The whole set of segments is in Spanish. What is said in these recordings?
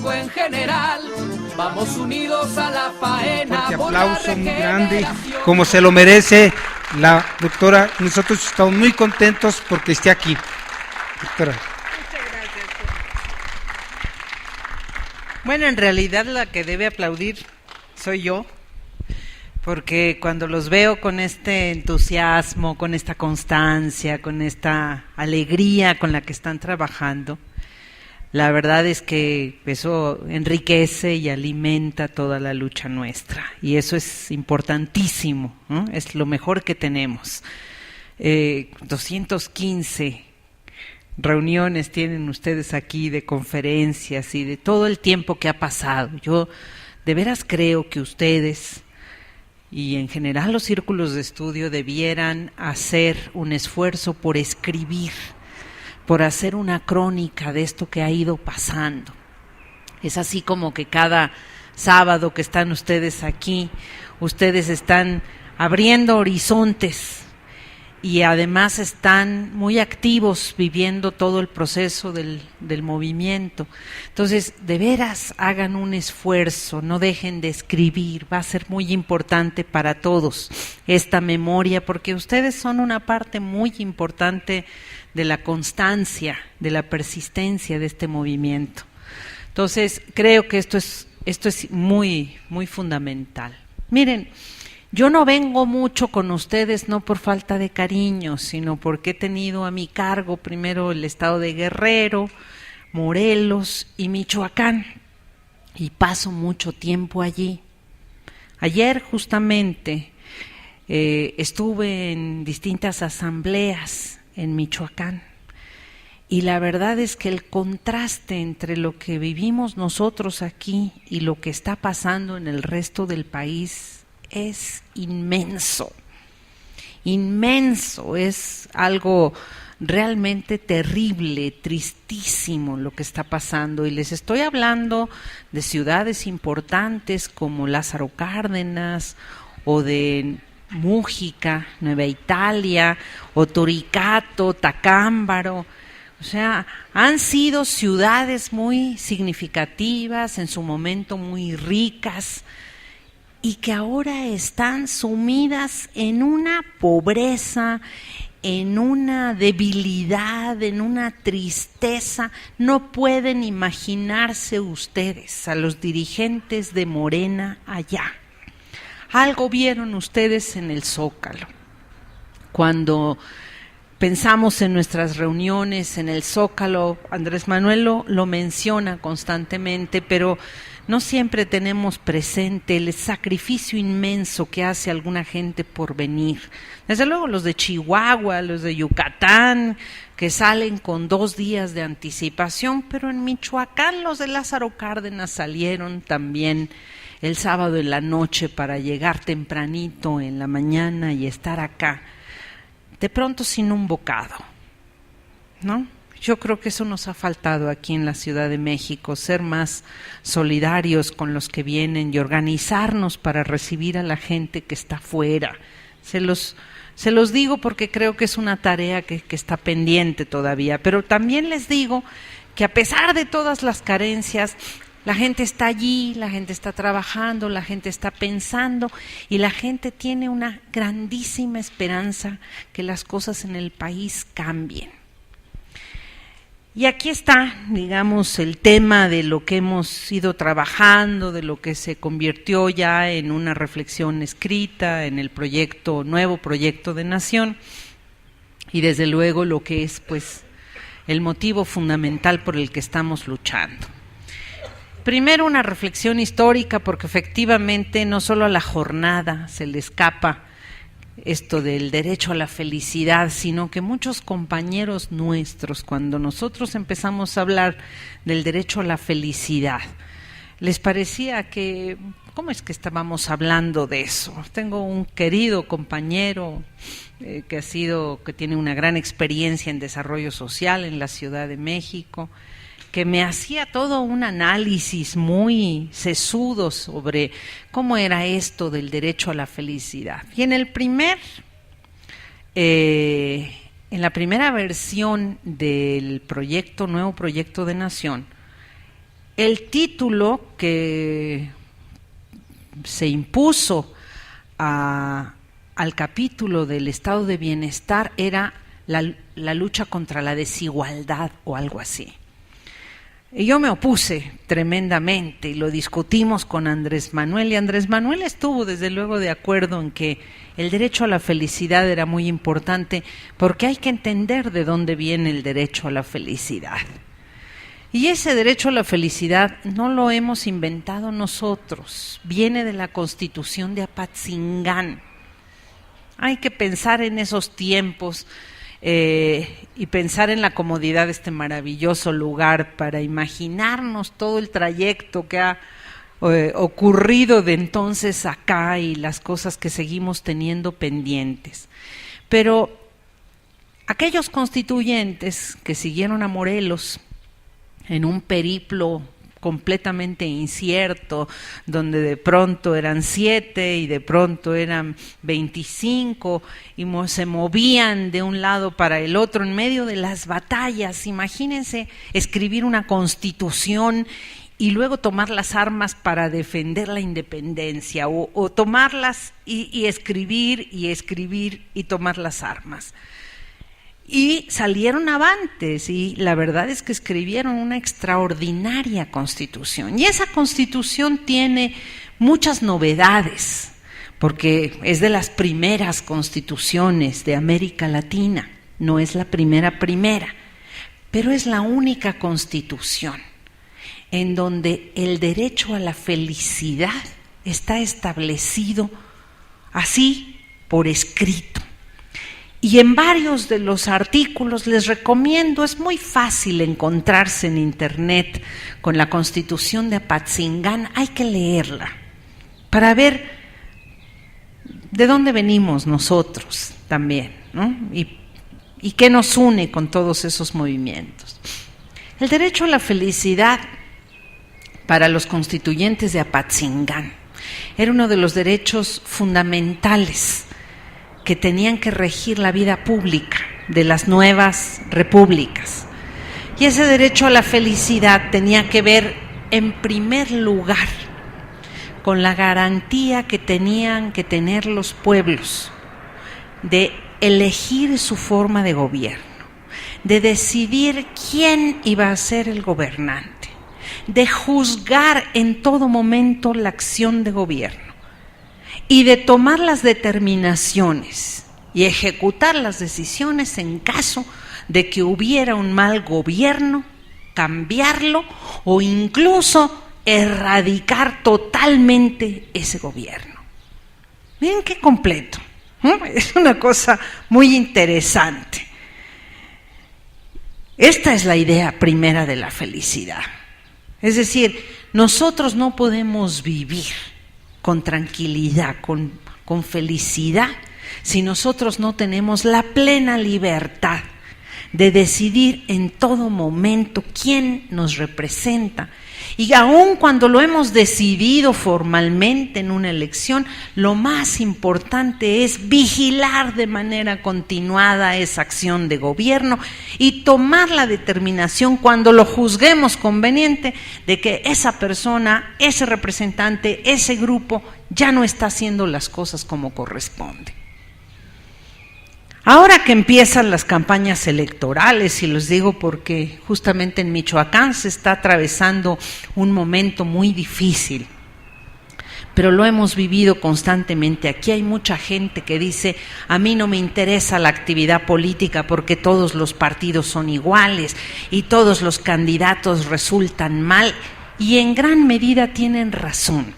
México en general. Vamos unidos a la faena. Fuerte aplauso muy grande, como se lo merece la doctora. Nosotros estamos muy contentos porque esté aquí, doctora. Muchas gracias. Bueno, en realidad la que debe aplaudir soy yo, porque cuando los veo con este entusiasmo, con esta constancia, con esta alegría con la que están trabajando, la verdad es que eso enriquece y alimenta toda la lucha nuestra, y eso es importantísimo, ¿no? Es lo mejor que tenemos. 215 reuniones tienen ustedes aquí de conferencias y de todo el tiempo que ha pasado. Yo de veras creo que ustedes y en general los círculos de estudio debieran hacer un esfuerzo por escribir, por hacer una crónica de esto que ha ido pasando. Es así como que cada sábado que están ustedes aquí, ustedes están abriendo horizontes y además están muy activos viviendo todo el proceso del movimiento. Entonces, de veras hagan un esfuerzo, no dejen de escribir, va a ser muy importante para todos esta memoria, porque ustedes son una parte muy importante de la constancia, de la persistencia de este movimiento. Entonces, creo que esto es muy, muy fundamental. Miren, yo no vengo mucho con ustedes no por falta de cariño, sino porque he tenido a mi cargo primero el estado de Guerrero, Morelos y Michoacán, y paso mucho tiempo allí. Ayer justamente estuve en distintas asambleas en Michoacán, y la verdad es que el contraste entre lo que vivimos nosotros aquí y lo que está pasando en el resto del país es inmenso, inmenso, es algo realmente terrible, tristísimo lo que está pasando, y les estoy hablando de ciudades importantes como Lázaro Cárdenas o de Mújica, Nueva Italia, o Toricato, Tacámbaro. O sea, han sido ciudades muy significativas, en su momento muy ricas, y que ahora están sumidas en una pobreza, en una debilidad, en una tristeza. No pueden imaginarse ustedes a los dirigentes de Morena allá. Algo vieron ustedes en el Zócalo. Cuando pensamos en nuestras reuniones en el Zócalo, Andrés Manuel lo menciona constantemente, pero no siempre tenemos presente el sacrificio inmenso que hace alguna gente por venir. Desde luego los de Chihuahua, los de Yucatán, que salen con 2 días de anticipación, pero en Michoacán los de Lázaro Cárdenas salieron también el sábado en la noche para llegar tempranito en la mañana y estar acá, de pronto sin un bocado, ¿no? Yo creo que eso nos ha faltado aquí en la Ciudad de México, ser más solidarios con los que vienen y organizarnos para recibir a la gente que está fuera. Se los digo porque creo que es una tarea que está pendiente todavía, pero también les digo que a pesar de todas las carencias, la gente está allí, la gente está trabajando, la gente está pensando, y la gente tiene una grandísima esperanza que las cosas en el país cambien. Y aquí está, digamos, el tema de lo que hemos ido trabajando, de lo que se convirtió ya en una reflexión escrita, en el nuevo proyecto de nación, y desde luego lo que es, pues, el motivo fundamental por el que estamos luchando. Primero, una reflexión histórica, porque efectivamente no solo a la jornada se le escapa esto del derecho a la felicidad, sino que muchos compañeros nuestros, cuando nosotros empezamos a hablar del derecho a la felicidad, les parecía que, ¿cómo es que estábamos hablando de eso? Tengo un querido compañero que tiene una gran experiencia en desarrollo social en la Ciudad de México, que me hacía todo un análisis muy sesudo sobre cómo era esto del derecho a la felicidad. Y en la primera versión del nuevo proyecto de nación, el título que se impuso al capítulo del estado de bienestar era la lucha contra la desigualdad o algo así. Y yo me opuse tremendamente y lo discutimos con Andrés Manuel, y Andrés Manuel estuvo desde luego de acuerdo en que el derecho a la felicidad era muy importante, porque hay que entender de dónde viene el derecho a la felicidad. Y ese derecho a la felicidad no lo hemos inventado nosotros, viene de la Constitución de Apatzingán. Hay que pensar en esos tiempos y pensar en la comodidad de este maravilloso lugar para imaginarnos todo el trayecto que ha ocurrido de entonces acá y las cosas que seguimos teniendo pendientes. Pero aquellos constituyentes que siguieron a Morelos en un periplo completamente incierto, donde de pronto eran 7 y de pronto eran 25 y se movían de un lado para el otro en medio de las batallas. Imagínense escribir una constitución y luego tomar las armas para defender la independencia, o tomarlas y escribir y tomar las armas. Y salieron avantes, y la verdad es que escribieron una extraordinaria constitución. Y esa constitución tiene muchas novedades, porque es de las primeras constituciones de América Latina. No es la primera, pero es la única constitución en donde el derecho a la felicidad está establecido así por escrito. Y en varios de los artículos les recomiendo, es muy fácil encontrarse en internet con la Constitución de Apatzingán, hay que leerla para ver de dónde venimos nosotros también, ¿no? Y qué nos une con todos esos movimientos. El derecho a la felicidad para los constituyentes de Apatzingán era uno de los derechos fundamentales que tenían que regir la vida pública de las nuevas repúblicas. Y ese derecho a la felicidad tenía que ver, en primer lugar, con la garantía que tenían que tener los pueblos de elegir su forma de gobierno, de decidir quién iba a ser el gobernante, de juzgar en todo momento la acción de gobierno y de tomar las determinaciones y ejecutar las decisiones en caso de que hubiera un mal gobierno, cambiarlo o incluso erradicar totalmente ese gobierno. Miren qué completo, ¿no? Es una cosa muy interesante. Esta es la idea primera de la felicidad. Es decir, nosotros no podemos vivir con tranquilidad, con felicidad, si nosotros no tenemos la plena libertad de decidir en todo momento quién nos representa. Y aun cuando lo hemos decidido formalmente en una elección, lo más importante es vigilar de manera continuada esa acción de gobierno y tomar la determinación cuando lo juzguemos conveniente de que esa persona, ese representante, ese grupo ya no está haciendo las cosas como corresponde. Ahora que empiezan las campañas electorales, y los digo porque justamente en Michoacán se está atravesando un momento muy difícil, pero lo hemos vivido constantemente. Aquí hay mucha gente que dice, a mí no me interesa la actividad política porque todos los partidos son iguales y todos los candidatos resultan mal, y en gran medida tienen razón,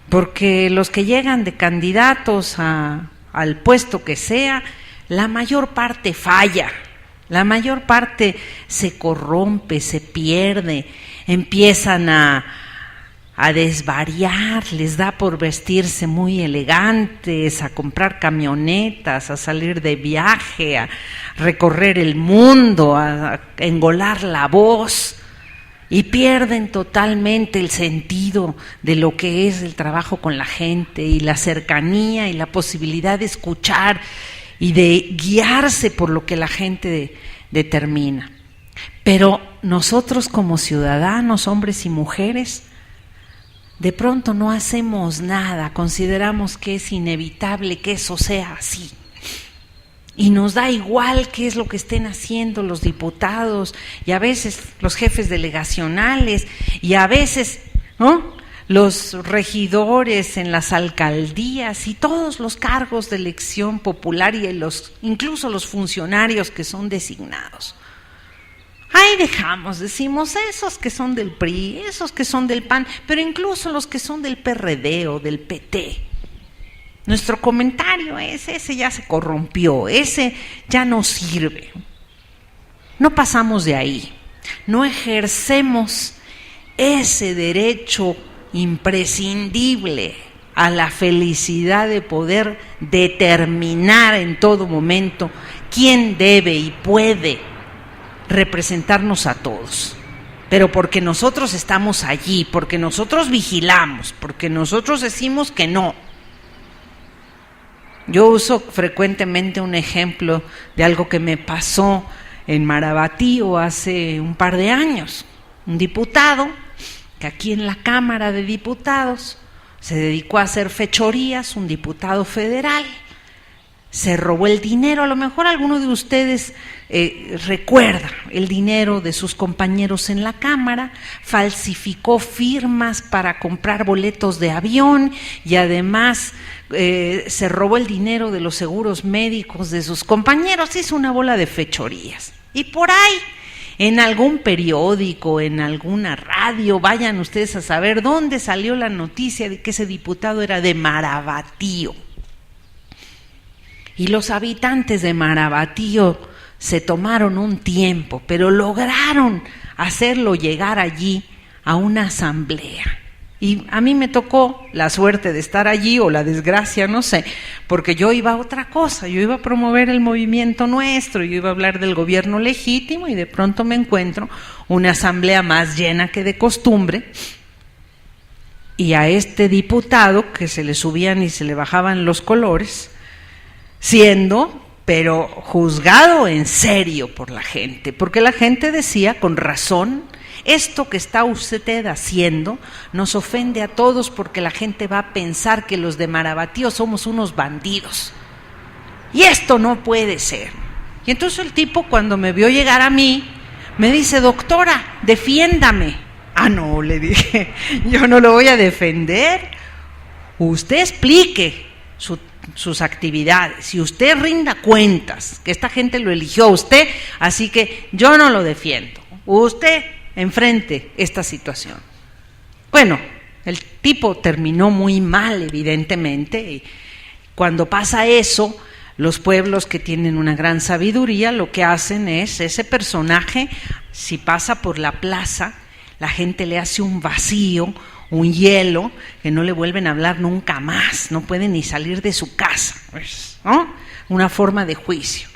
porque los que llegan de candidatos al puesto que sea, la mayor parte falla, la mayor parte se corrompe, se pierde, empiezan a desvariar, les da por vestirse muy elegantes, a comprar camionetas, a salir de viaje, a recorrer el mundo, a engolar la voz, y pierden totalmente el sentido de lo que es el trabajo con la gente y la cercanía y la posibilidad de escuchar y de guiarse por lo que la gente determina. Pero nosotros como ciudadanos, hombres y mujeres, de pronto no hacemos nada, consideramos que es inevitable que eso sea así. Y nos da igual qué es lo que estén haciendo los diputados y a veces los jefes delegacionales y a veces, ¿no?, los regidores en las alcaldías y todos los cargos de elección popular y incluso los funcionarios que son designados. Ahí dejamos, decimos, esos que son del PRI, esos que son del PAN, pero incluso los que son del PRD o del PT. Nuestro comentario es, ese ya se corrompió, ese ya no sirve. No pasamos de ahí, no ejercemos ese derecho imprescindible a la felicidad de poder determinar en todo momento quién debe y puede representarnos a todos, pero porque nosotros estamos allí, porque nosotros vigilamos, porque nosotros decimos que no. Yo uso frecuentemente un ejemplo de algo que me pasó en Marabatío hace un par de años. Un diputado que aquí en la Cámara de Diputados se dedicó a hacer fechorías, un diputado federal, se robó el dinero. A lo mejor alguno de ustedes recuerda el dinero de sus compañeros en la Cámara, falsificó firmas para comprar boletos de avión y además se robó el dinero de los seguros médicos de sus compañeros, hizo una bola de fechorías. Y por ahí, en algún periódico, en alguna radio, vayan ustedes a saber dónde salió la noticia de que ese diputado era de Marabatío. Y los habitantes de Marabatío se tomaron un tiempo, pero lograron hacerlo llegar allí a una asamblea. Y a mí me tocó la suerte de estar allí, o la desgracia, no sé, porque yo iba a otra cosa, yo iba a promover el movimiento nuestro, yo iba a hablar del gobierno legítimo y de pronto me encuentro una asamblea más llena que de costumbre y a este diputado que se le subían y se le bajaban los colores, siendo, pero juzgado en serio por la gente, porque la gente decía con razón: esto que está usted haciendo nos ofende a todos porque la gente va a pensar que los de Marabatío somos unos bandidos. Y esto no puede ser. Y entonces el tipo, cuando me vio llegar a mí, me dice: doctora, defiéndame. Ah, no, le dije, yo no lo voy a defender. Usted explique sus actividades y usted rinda cuentas, que esta gente lo eligió a usted, así que yo no lo defiendo. Usted enfrente esta situación. Bueno, el tipo terminó muy mal, evidentemente, y cuando pasa eso, los pueblos que tienen una gran sabiduría lo que hacen es, ese personaje, si pasa por la plaza, la gente le hace un vacío, un hielo, que no le vuelven a hablar nunca más, no puede ni salir de su casa, ¿no? Una forma de juicio.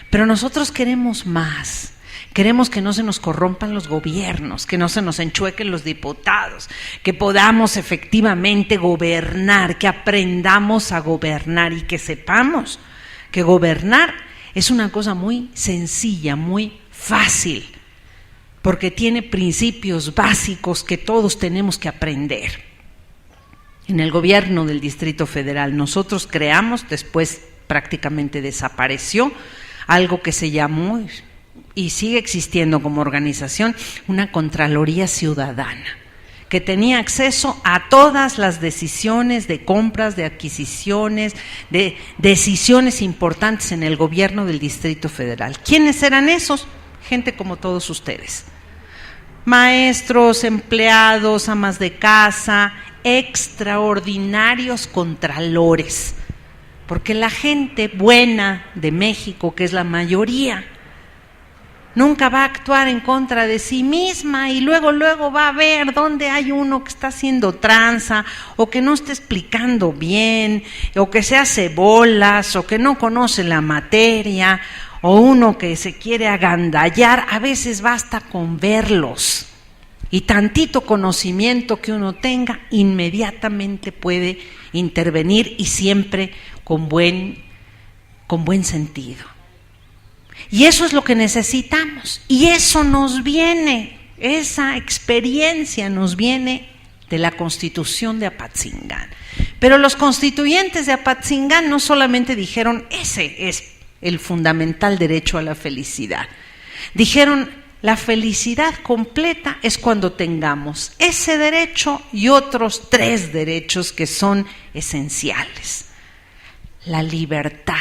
Pero nosotros queremos más. Queremos que no se nos corrompan los gobiernos, que no se nos enchuequen los diputados, que podamos efectivamente gobernar, que aprendamos a gobernar y que sepamos que gobernar es una cosa muy sencilla, muy fácil, porque tiene principios básicos que todos tenemos que aprender. En el gobierno del Distrito Federal nosotros creamos, después prácticamente desapareció, algo que se llamó y sigue existiendo como organización, una Contraloría Ciudadana, que tenía acceso a todas las decisiones de compras, de adquisiciones, de decisiones importantes en el gobierno del Distrito Federal. ¿Quiénes eran esos? Gente como todos ustedes. Maestros, empleados, amas de casa, extraordinarios contralores, porque la gente buena de México, que es la mayoría, nunca va a actuar en contra de sí misma y luego va a ver dónde hay uno que está haciendo tranza o que no está explicando bien o que se hace bolas o que no conoce la materia o uno que se quiere agandallar. A veces basta con verlos y tantito conocimiento que uno tenga, inmediatamente puede intervenir y siempre con buen sentido. Y eso es lo que necesitamos. Y eso nos viene, esa experiencia nos viene de la Constitución de Apatzingán. Pero los constituyentes de Apatzingán no solamente dijeron, ese es el fundamental derecho a la felicidad. Dijeron, la felicidad completa es cuando tengamos ese derecho y otros 3 derechos que son esenciales. La libertad,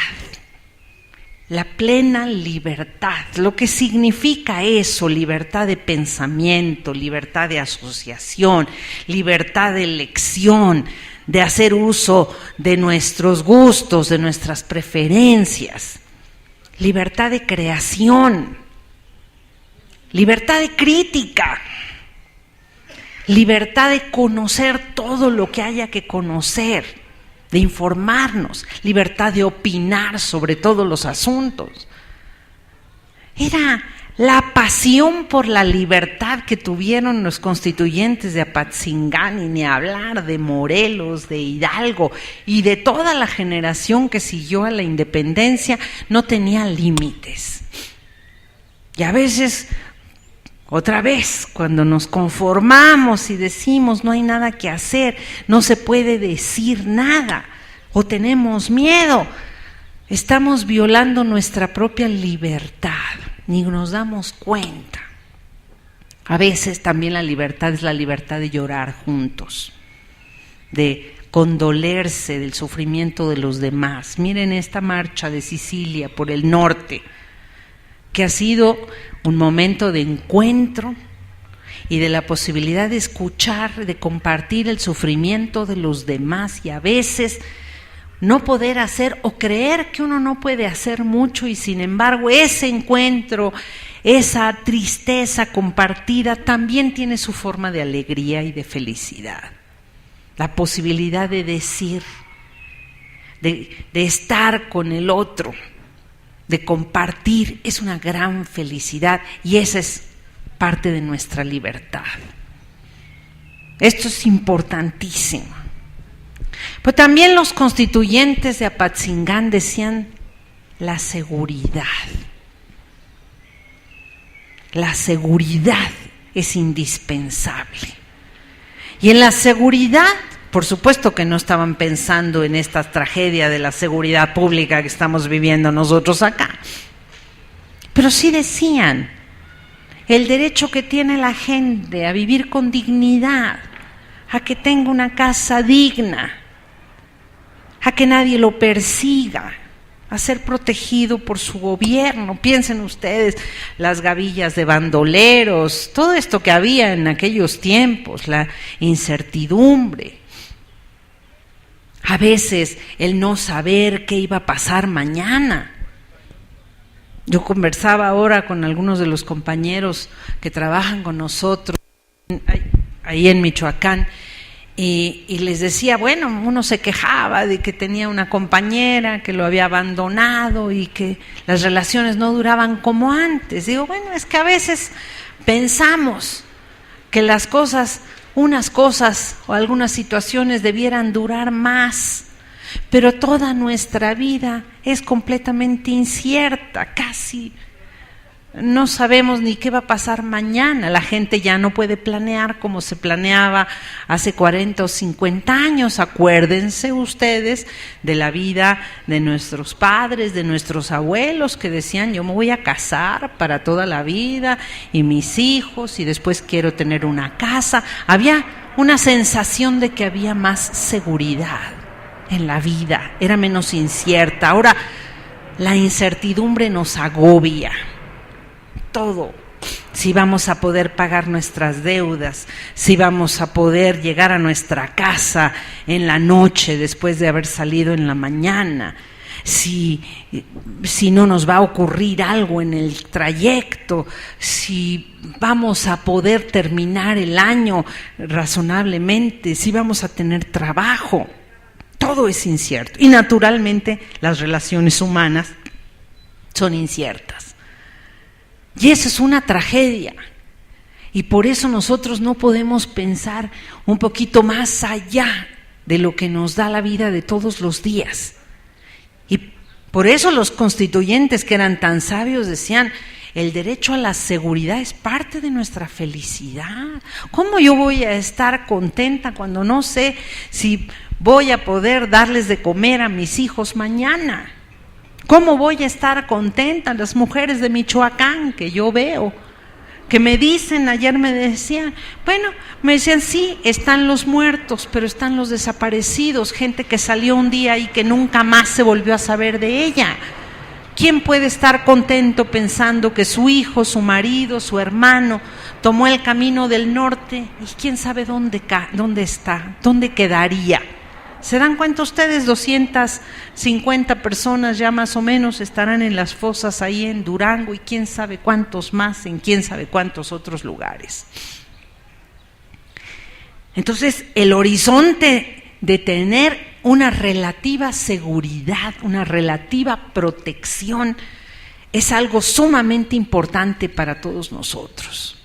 la plena libertad. Lo que significa eso: libertad de pensamiento, libertad de asociación, libertad de elección, de hacer uso de nuestros gustos, de nuestras preferencias, libertad de creación, libertad de crítica, libertad de conocer todo lo que haya que conocer, de informarnos, libertad de opinar sobre todos los asuntos. Era la pasión por la libertad que tuvieron los constituyentes de Apatzingán, y ni hablar de Morelos, de Hidalgo y de toda la generación que siguió a la independencia, no tenía límites. Y a veces, otra vez, cuando nos conformamos y decimos no hay nada que hacer, no se puede decir nada, o tenemos miedo, estamos violando nuestra propia libertad, ni nos damos cuenta. A veces también la libertad es la libertad de llorar juntos, de condolerse del sufrimiento de los demás. Miren esta marcha de Sicilia por el norte, que ha sido un momento de encuentro y de la posibilidad de escuchar, de compartir el sufrimiento de los demás, y a veces no poder hacer o creer que uno no puede hacer mucho, y sin embargo ese encuentro, esa tristeza compartida también tiene su forma de alegría y de felicidad. La posibilidad de decir, de estar con el otro, de compartir, es una gran felicidad, y esa es parte de nuestra libertad. Esto es importantísimo. Pero también los constituyentes de Apatzingán decían la seguridad. La seguridad es indispensable. Y en la seguridad, por supuesto que no estaban pensando en esta tragedia de la seguridad pública que estamos viviendo nosotros acá, pero sí decían el derecho que tiene la gente a vivir con dignidad, a que tenga una casa digna, a que nadie lo persiga, a ser protegido por su gobierno. Piensen ustedes, las gavillas de bandoleros, todo esto que había en aquellos tiempos, la incertidumbre. A veces el no saber qué iba a pasar mañana. Yo conversaba ahora con algunos de los compañeros que trabajan con nosotros ahí en Michoacán, y les decía, bueno, uno se quejaba de que tenía una compañera que lo había abandonado y que las relaciones no duraban como antes. Digo, bueno, es que a veces pensamos que las cosas, unas cosas o algunas situaciones debieran durar más, pero toda nuestra vida es completamente incierta, casi no sabemos ni qué va a pasar mañana. La gente ya no puede planear como se planeaba hace 40 o 50 años. Acuérdense ustedes de la vida de nuestros padres, de nuestros abuelos, que decían, yo me voy a casar para toda la vida y mis hijos, y después quiero tener una casa. Había una sensación de que había más seguridad en la vida, era menos incierta. Ahora la incertidumbre nos agobia. Todo, si vamos a poder pagar nuestras deudas, si vamos a poder llegar a nuestra casa en la noche después de haber salido en la mañana, si no nos va a ocurrir algo en el trayecto, si vamos a poder terminar el año razonablemente, si vamos a tener trabajo. Todo es incierto, y naturalmente las relaciones humanas son inciertas. Y eso es una tragedia, y por eso nosotros no podemos pensar un poquito más allá de lo que nos da la vida de todos los días. Y Por eso los constituyentes, que eran tan sabios, decían: el derecho a la seguridad es parte de nuestra felicidad. ¿Cómo yo voy a estar contenta cuando no sé si voy a poder darles de comer a mis hijos mañana? ¿Cómo voy a estar contenta? Las mujeres de Michoacán que yo veo, que me dicen, ayer me decían, me decían, sí, están los muertos, pero están los desaparecidos, gente que salió un día y que nunca más se volvió a saber de ella. ¿Quién puede estar contento pensando que su hijo, su marido, su hermano tomó el camino del norte y quién sabe dónde está, dónde quedaría? ¿Se dan cuenta ustedes? 250 personas ya más o menos estarán en las fosas ahí en Durango y quién sabe cuántos más en quién sabe cuántos otros lugares. Entonces, el horizonte de tener una relativa seguridad, una relativa protección, es algo sumamente importante para todos nosotros.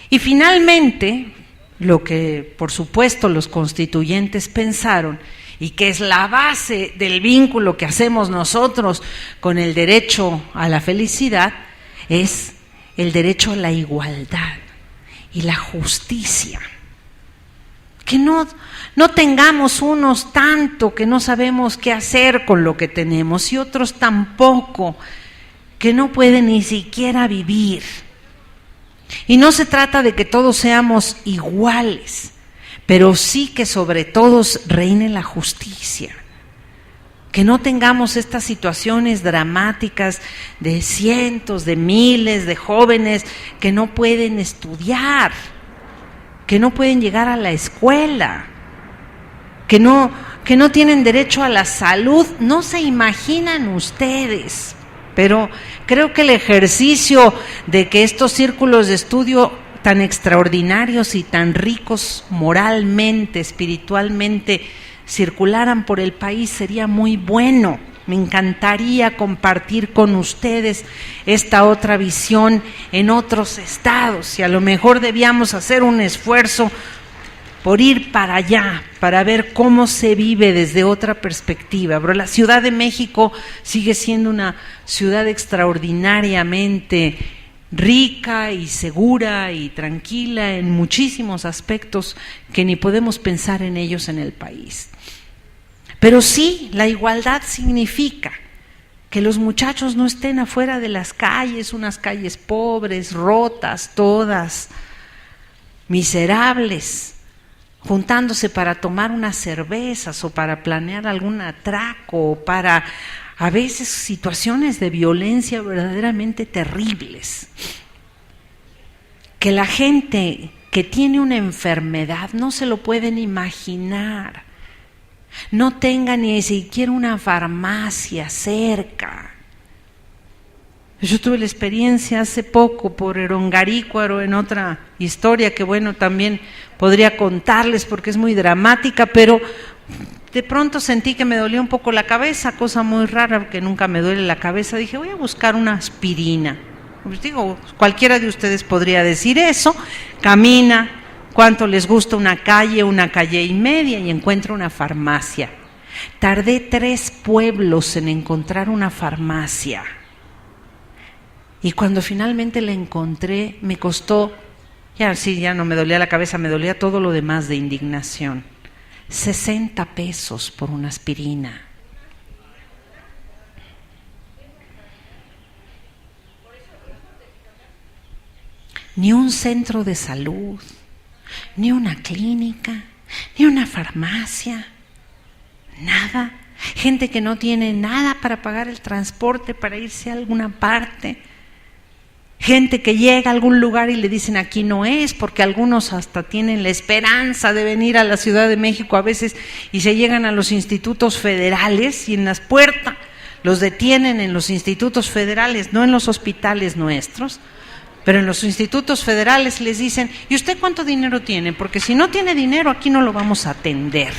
Y finalmente, lo que por supuesto los constituyentes pensaron, y que es la base del vínculo que hacemos nosotros con el derecho a la felicidad, es el derecho a la igualdad y la justicia. Que no tengamos unos tanto que no sabemos qué hacer con lo que tenemos y otros tampoco, que no pueden ni siquiera vivir. Y no se trata de que todos seamos iguales, pero sí que sobre todos reine la justicia. Que no tengamos estas situaciones dramáticas de cientos, de miles de jóvenes que no pueden estudiar, que no pueden llegar a la escuela, que no tienen derecho a la salud. No se imaginan ustedes, pero creo que el ejercicio de que estos círculos de estudio tan extraordinarios y tan ricos moralmente, espiritualmente, circularan por el país sería muy bueno. Me encantaría compartir con ustedes esta otra visión en otros estados y a lo mejor debíamos hacer un esfuerzo por ir para allá, para ver cómo se vive desde otra perspectiva. Pero la Ciudad de México sigue siendo una ciudad extraordinariamente rica y segura y tranquila en muchísimos aspectos que ni podemos pensar en ellos en el país. Pero sí, la igualdad significa que los muchachos no estén afuera de las calles, unas calles pobres, rotas, todas, miserables, juntándose para tomar unas cervezas o para planear algún atraco o para a veces situaciones de violencia verdaderamente terribles. Que la gente que tiene una enfermedad no se lo pueden imaginar, no tenga ni siquiera una farmacia cerca. Yo tuve la experiencia hace poco por Erongarícuaro en otra historia que también podría contarles porque es muy dramática, pero de pronto sentí que me dolía un poco la cabeza, cosa muy rara porque nunca me duele la cabeza. Dije, voy a buscar una aspirina. Pues digo, cualquiera de ustedes podría decir eso. Camina, cuánto les gusta una calle y media y encuentra una farmacia. Tardé 3 pueblos en encontrar una farmacia. Y cuando finalmente la encontré, me costó, ya no me dolía la cabeza, me dolía todo lo demás de indignación. 60 pesos por una aspirina. Ni un centro de salud, ni una clínica, ni una farmacia, nada. Gente que no tiene nada para pagar el transporte para irse a alguna parte. Gente que llega a algún lugar y le dicen aquí no es, porque algunos hasta tienen la esperanza de venir a la Ciudad de México a veces y se llegan a los institutos federales y en las puertas los detienen en los institutos federales, no en los hospitales nuestros, pero en los institutos federales les dicen, ¿y usted cuánto dinero tiene? Porque si no tiene dinero aquí no lo vamos a atender.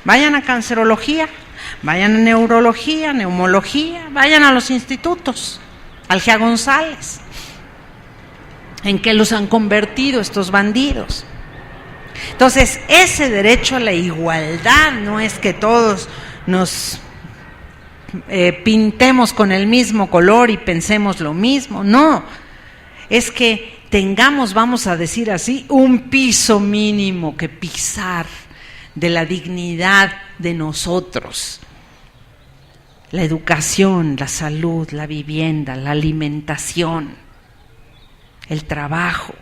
Vayan a cancerología, vayan a neurología, neumología, vayan a los institutos. Algea González, ¿en qué los han convertido estos bandidos? Entonces, ese derecho a la igualdad no es que todos nos pintemos con el mismo color y pensemos lo mismo. No, es que tengamos, vamos a decir así, un piso mínimo que pisar de la dignidad de nosotros. La educación, la salud, la vivienda, la alimentación, el trabajo.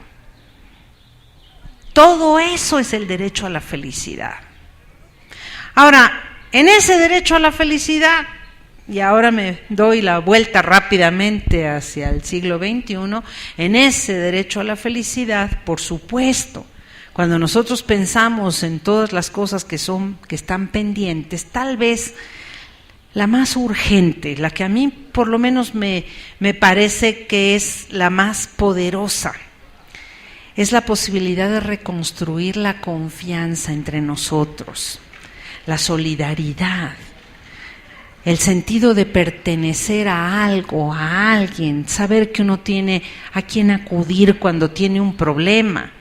Todo eso es el derecho a la felicidad. Ahora, en ese derecho a la felicidad, y ahora me doy la vuelta rápidamente hacia el siglo XXI, en ese derecho a la felicidad, por supuesto, cuando nosotros pensamos en todas las cosas que están pendientes, tal vez la más urgente, la que a mí por lo menos me parece que es la más poderosa, es la posibilidad de reconstruir la confianza entre nosotros, la solidaridad, el sentido de pertenecer a algo, a alguien, saber que uno tiene a quién acudir cuando tiene un problema,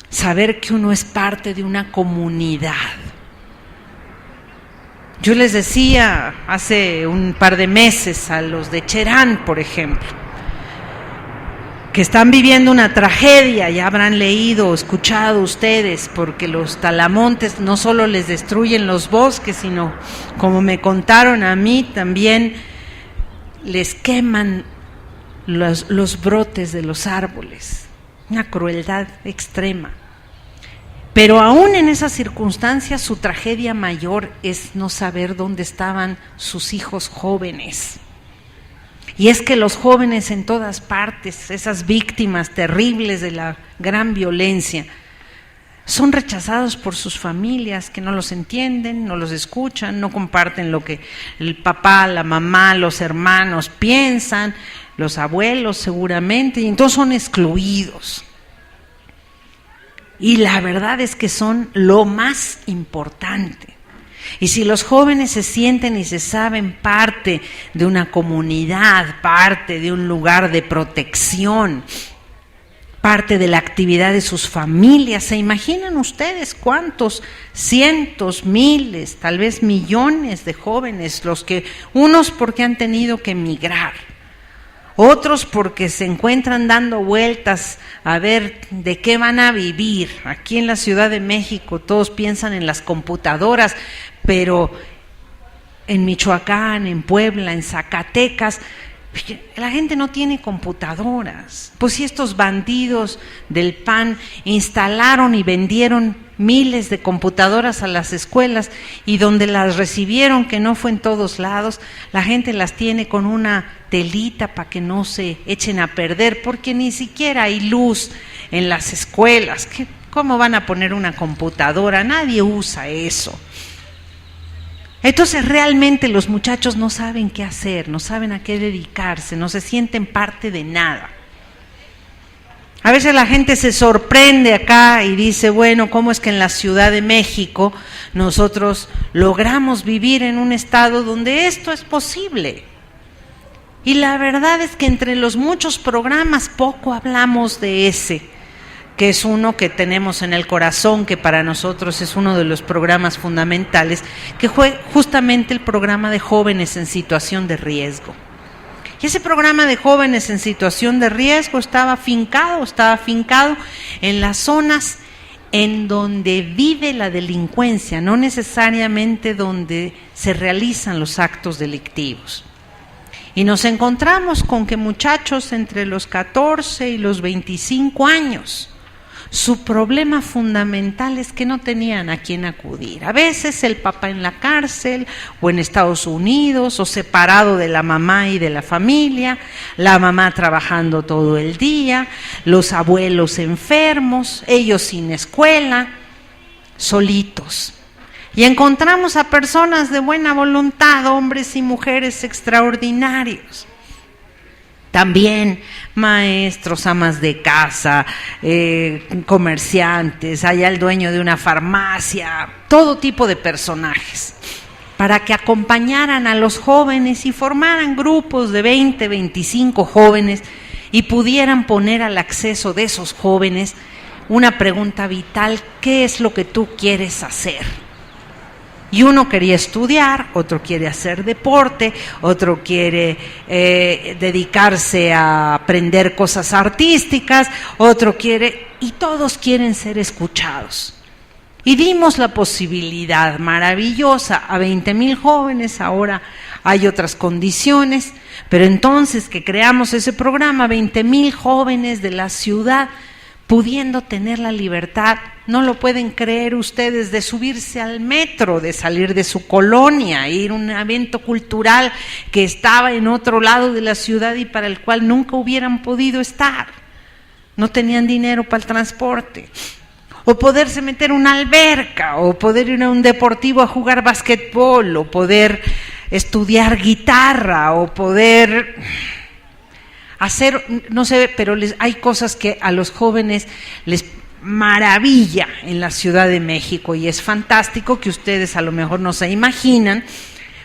saber que uno es parte de una comunidad. Yo les decía hace un par de meses a los de Cherán, por ejemplo, que están viviendo una tragedia, ya habrán leído o escuchado ustedes, porque los talamontes no solo les destruyen los bosques, sino, como me contaron a mí, también les queman los brotes de los árboles. Una crueldad extrema. Pero aún en esas circunstancias, su tragedia mayor es no saber dónde estaban sus hijos jóvenes. Y es que los jóvenes en todas partes, esas víctimas terribles de la gran violencia, son rechazados por sus familias que no los entienden, no los escuchan, no comparten lo que el papá, la mamá, los hermanos piensan, los abuelos seguramente, y entonces son excluidos. Y la verdad es que son lo más importante. Y si los jóvenes se sienten y se saben parte de una comunidad, parte de un lugar de protección, parte de la actividad de sus familias, ¿se imaginan ustedes cuántos cientos, miles, tal vez millones de jóvenes, los que unos porque han tenido que emigrar, otros porque se encuentran dando vueltas a ver de qué van a vivir? Aquí en la Ciudad de México todos piensan en las computadoras, pero en Michoacán, en Puebla, en Zacatecas, la gente no tiene computadoras. Pues si estos bandidos del PAN instalaron y vendieron miles de computadoras a las escuelas, y donde las recibieron, que no fue en todos lados, la gente las tiene con una telita para que no se echen a perder, porque ni siquiera hay luz en las escuelas. ¿Cómo van a poner una computadora? Nadie usa eso. Entonces realmente los muchachos no saben qué hacer, no saben a qué dedicarse, no se sienten parte de nada. A veces la gente se sorprende acá y dice, bueno, ¿cómo es que en la Ciudad de México nosotros logramos vivir en un estado donde esto es posible? Y la verdad es que entre los muchos programas poco hablamos de ese, que es uno que tenemos en el corazón, que para nosotros es uno de los programas fundamentales, que fue justamente el programa de jóvenes en situación de riesgo. Y ese programa de jóvenes en situación de riesgo estaba afincado en las zonas en donde vive la delincuencia, no necesariamente donde se realizan los actos delictivos. Y nos encontramos con que muchachos entre los 14 y los 25 años, su problema fundamental es que no tenían a quién acudir. A veces el papá en la cárcel o en Estados Unidos o separado de la mamá y de la familia, la mamá trabajando todo el día, los abuelos enfermos, ellos sin escuela, solitos. Y encontramos a personas de buena voluntad, hombres y mujeres extraordinarios. También maestros, amas de casa, comerciantes, allá el dueño de una farmacia, todo tipo de personajes, para que acompañaran a los jóvenes y formaran grupos de 20, 25 jóvenes y pudieran poner al acceso de esos jóvenes una pregunta vital: ¿qué es lo que tú quieres hacer? Y uno quería estudiar, otro quiere hacer deporte, otro quiere dedicarse a aprender cosas artísticas, otro quiere, y todos quieren ser escuchados. Y dimos la posibilidad maravillosa a 20,000 jóvenes, ahora hay otras condiciones, pero entonces que creamos ese programa, 20,000 jóvenes de la ciudad, pudiendo tener la libertad, no lo pueden creer ustedes, de subirse al metro, de salir de su colonia, ir a un evento cultural que estaba en otro lado de la ciudad y para el cual nunca hubieran podido estar. No tenían dinero para el transporte. O poderse meter en una alberca, o poder ir a un deportivo a jugar basquetbol, o poder estudiar guitarra, o poder hacer, no sé, pero hay cosas que a los jóvenes les maravilla en la Ciudad de México, y es fantástico que ustedes a lo mejor no se imaginan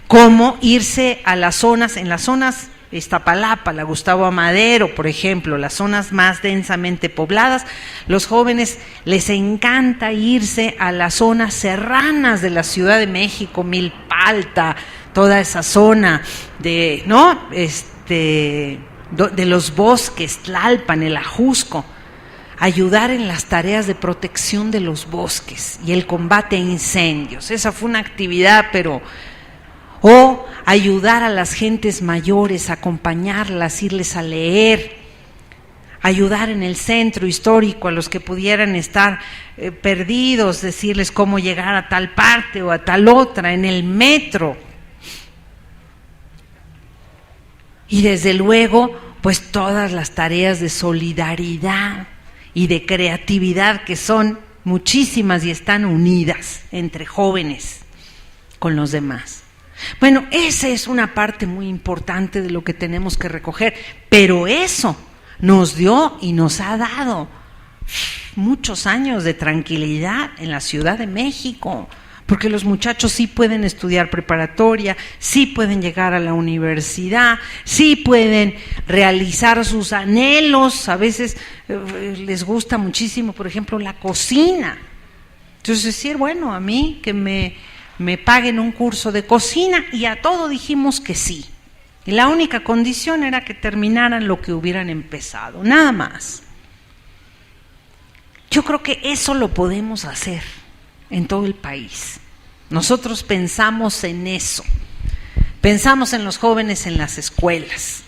cómo irse a las zonas, en las zonas Iztapalapa, la Gustavo Amadero, por ejemplo, las zonas más densamente pobladas. Los jóvenes les encanta irse a las zonas serranas de la Ciudad de México, Milpa, toda esa zona de, ¿no? De los bosques, Tlalpan, el Ajusco, ayudar en las tareas de protección de los bosques y el combate a incendios. Esa fue una actividad, pero o ayudar a las gentes mayores, acompañarlas, irles a leer, ayudar en el centro histórico a los que pudieran estar perdidos, decirles cómo llegar a tal parte o a tal otra, en el metro. Y desde luego, pues todas las tareas de solidaridad y de creatividad, que son muchísimas y están unidas entre jóvenes con los demás. Bueno, esa es una parte muy importante de lo que tenemos que recoger, pero eso nos dio y nos ha dado muchos años de tranquilidad en la Ciudad de México, porque los muchachos sí pueden estudiar preparatoria, sí pueden llegar a la universidad, sí pueden realizar sus anhelos. A veces les gusta muchísimo, por ejemplo, la cocina. Entonces decir, bueno, a mí que me paguen un curso de cocina, y a todo dijimos que sí. Y la única condición era que terminaran lo que hubieran empezado, nada más. Yo creo que eso lo podemos hacer en todo el país. Nosotros pensamos en eso. Pensamos en los jóvenes en las escuelas.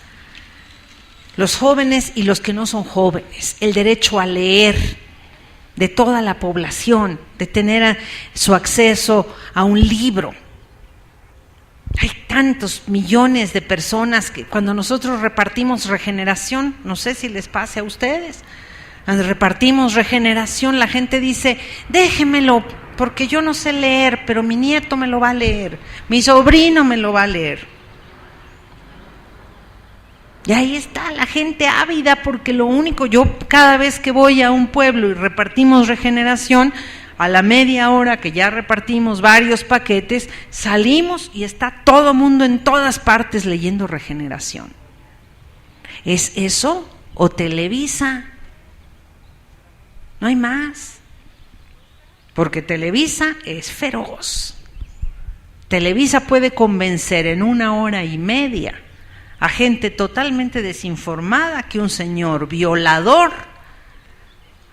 Los jóvenes y los que no son jóvenes, el derecho a leer de toda la población, de tener su acceso a un libro. Hay tantos millones de personas que cuando nosotros repartimos Regeneración, no sé si les pase a ustedes, cuando repartimos Regeneración, la gente dice, déjemelo, porque yo no sé leer, pero mi nieto me lo va a leer, mi sobrino me lo va a leer. Y ahí está la gente ávida, porque lo único, yo cada vez que voy a un pueblo y repartimos Regeneración, a la media hora que ya repartimos varios paquetes, salimos y está todo mundo en todas partes leyendo Regeneración. ¿Es eso o Televisa? No hay más, porque Televisa es feroz. Televisa puede convencer en 1 hora y media a gente totalmente desinformada que un señor violador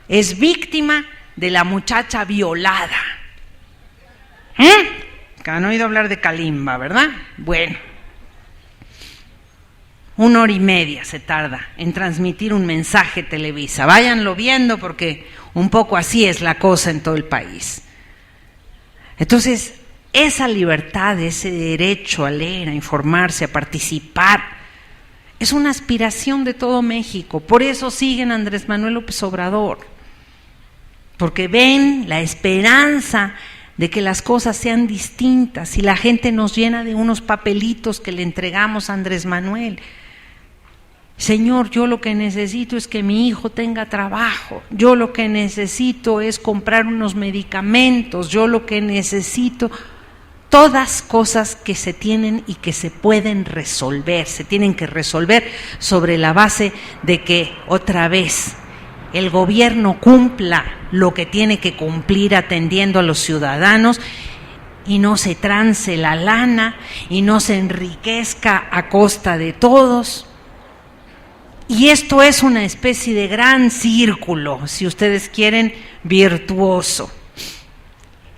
es víctima de la muchacha violada. Que han oído hablar de Kalimba, ¿verdad? Bueno, 1 hora y media se tarda en transmitir un mensaje Televisa. Váyanlo viendo, porque un poco así es la cosa en todo el país. Entonces, esa libertad, ese derecho a leer, a informarse, a participar, es una aspiración de todo México. Por eso siguen a Andrés Manuel López Obrador, porque ven la esperanza de que las cosas sean distintas, y la gente nos llena de unos papelitos que le entregamos a Andrés Manuel. Señor, yo lo que necesito es que mi hijo tenga trabajo, yo lo que necesito es comprar unos medicamentos, yo lo que necesito, todas cosas que se tienen y que se pueden resolver, se tienen que resolver sobre la base de que otra vez el gobierno cumpla lo que tiene que cumplir atendiendo a los ciudadanos, y no se trance la lana y no se enriquezca a costa de todos. Y esto es una especie de gran círculo, si ustedes quieren, virtuoso.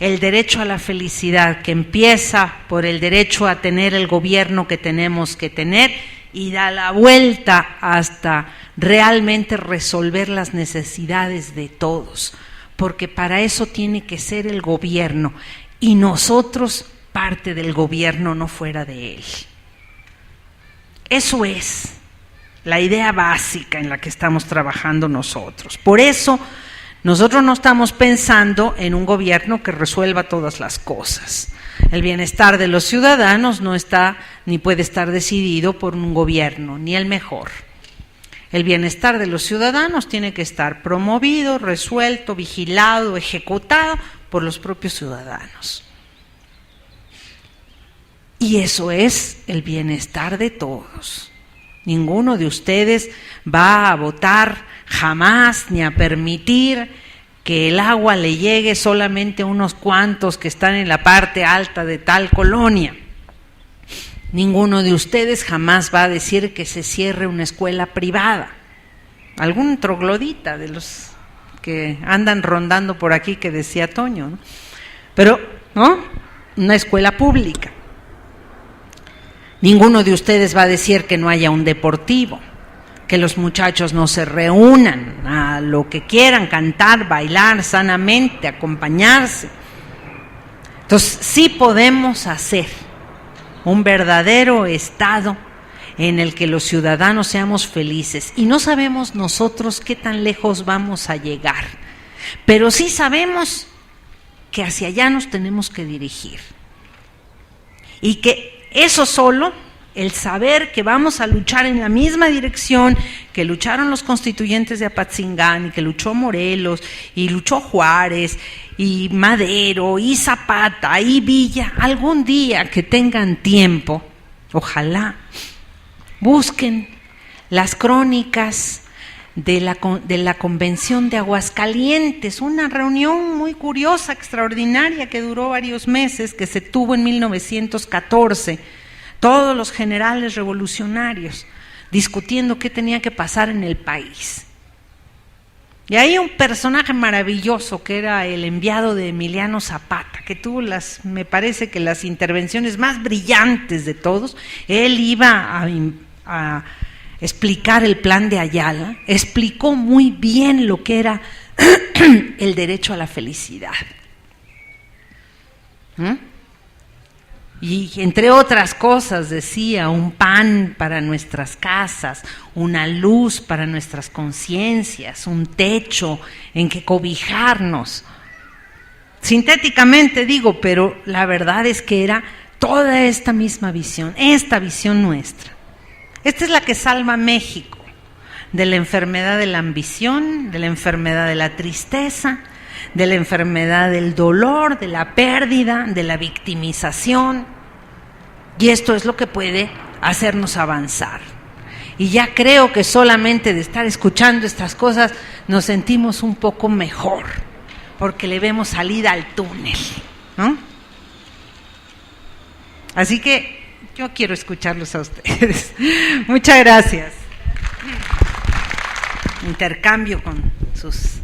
El derecho a la felicidad, que empieza por el derecho a tener el gobierno que tenemos que tener y da la vuelta hasta realmente resolver las necesidades de todos, porque para eso tiene que ser el gobierno y nosotros parte del gobierno, no fuera de él. Eso es la idea básica en la que estamos trabajando nosotros. Por eso nosotros no estamos pensando en un gobierno que resuelva todas las cosas. El bienestar de los ciudadanos no está ni puede estar decidido por un gobierno, ni el mejor. El bienestar de los ciudadanos tiene que estar promovido, resuelto, vigilado, ejecutado por los propios ciudadanos. Y eso es el bienestar de todos. Ninguno de ustedes va a votar jamás ni a permitir que el agua le llegue solamente a unos cuantos que están en la parte alta de tal colonia. Ninguno de ustedes jamás va a decir que se cierre una escuela privada. Algún troglodita de los que andan rondando por aquí que decía Toño, ¿no? Pero, ¿no? Una escuela pública. Ninguno de ustedes va a decir que no haya un deportivo, que los muchachos no se reúnan a lo que quieran, cantar, bailar sanamente, acompañarse. Entonces, sí podemos hacer un verdadero Estado en el que los ciudadanos seamos felices. Y no sabemos nosotros qué tan lejos vamos a llegar, pero sí sabemos que hacia allá nos tenemos que dirigir. Y que eso solo, el saber que vamos a luchar en la misma dirección que lucharon los constituyentes de Apatzingán, y que luchó Morelos, y luchó Juárez, y Madero, y Zapata, y Villa, algún día que tengan tiempo, ojalá, busquen las crónicas de la Convención de Aguascalientes, una reunión muy curiosa, extraordinaria, que duró varios meses, que se tuvo en 1914, todos los generales revolucionarios discutiendo qué tenía que pasar en el país. Y hay un personaje maravilloso que era el enviado de Emiliano Zapata, que tuvo me parece que las intervenciones más brillantes de todos. Él iba a explicar el plan de Ayala, explicó muy bien lo que era el derecho a la felicidad. Y entre otras cosas decía, un pan para nuestras casas, una luz para nuestras conciencias, un techo en que cobijarnos. Sintéticamente digo, pero la verdad es que era toda esta misma visión, esta visión nuestra. Esta es la que salva a México de la enfermedad de la ambición, de la enfermedad de la tristeza, de la enfermedad del dolor, de la pérdida, de la victimización. Y esto es lo que puede hacernos avanzar. Y ya creo que solamente de estar escuchando estas cosas nos sentimos un poco mejor, porque le vemos salida al túnel, ¿no? Así que yo quiero escucharlos a ustedes. Muchas gracias. Intercambio con sus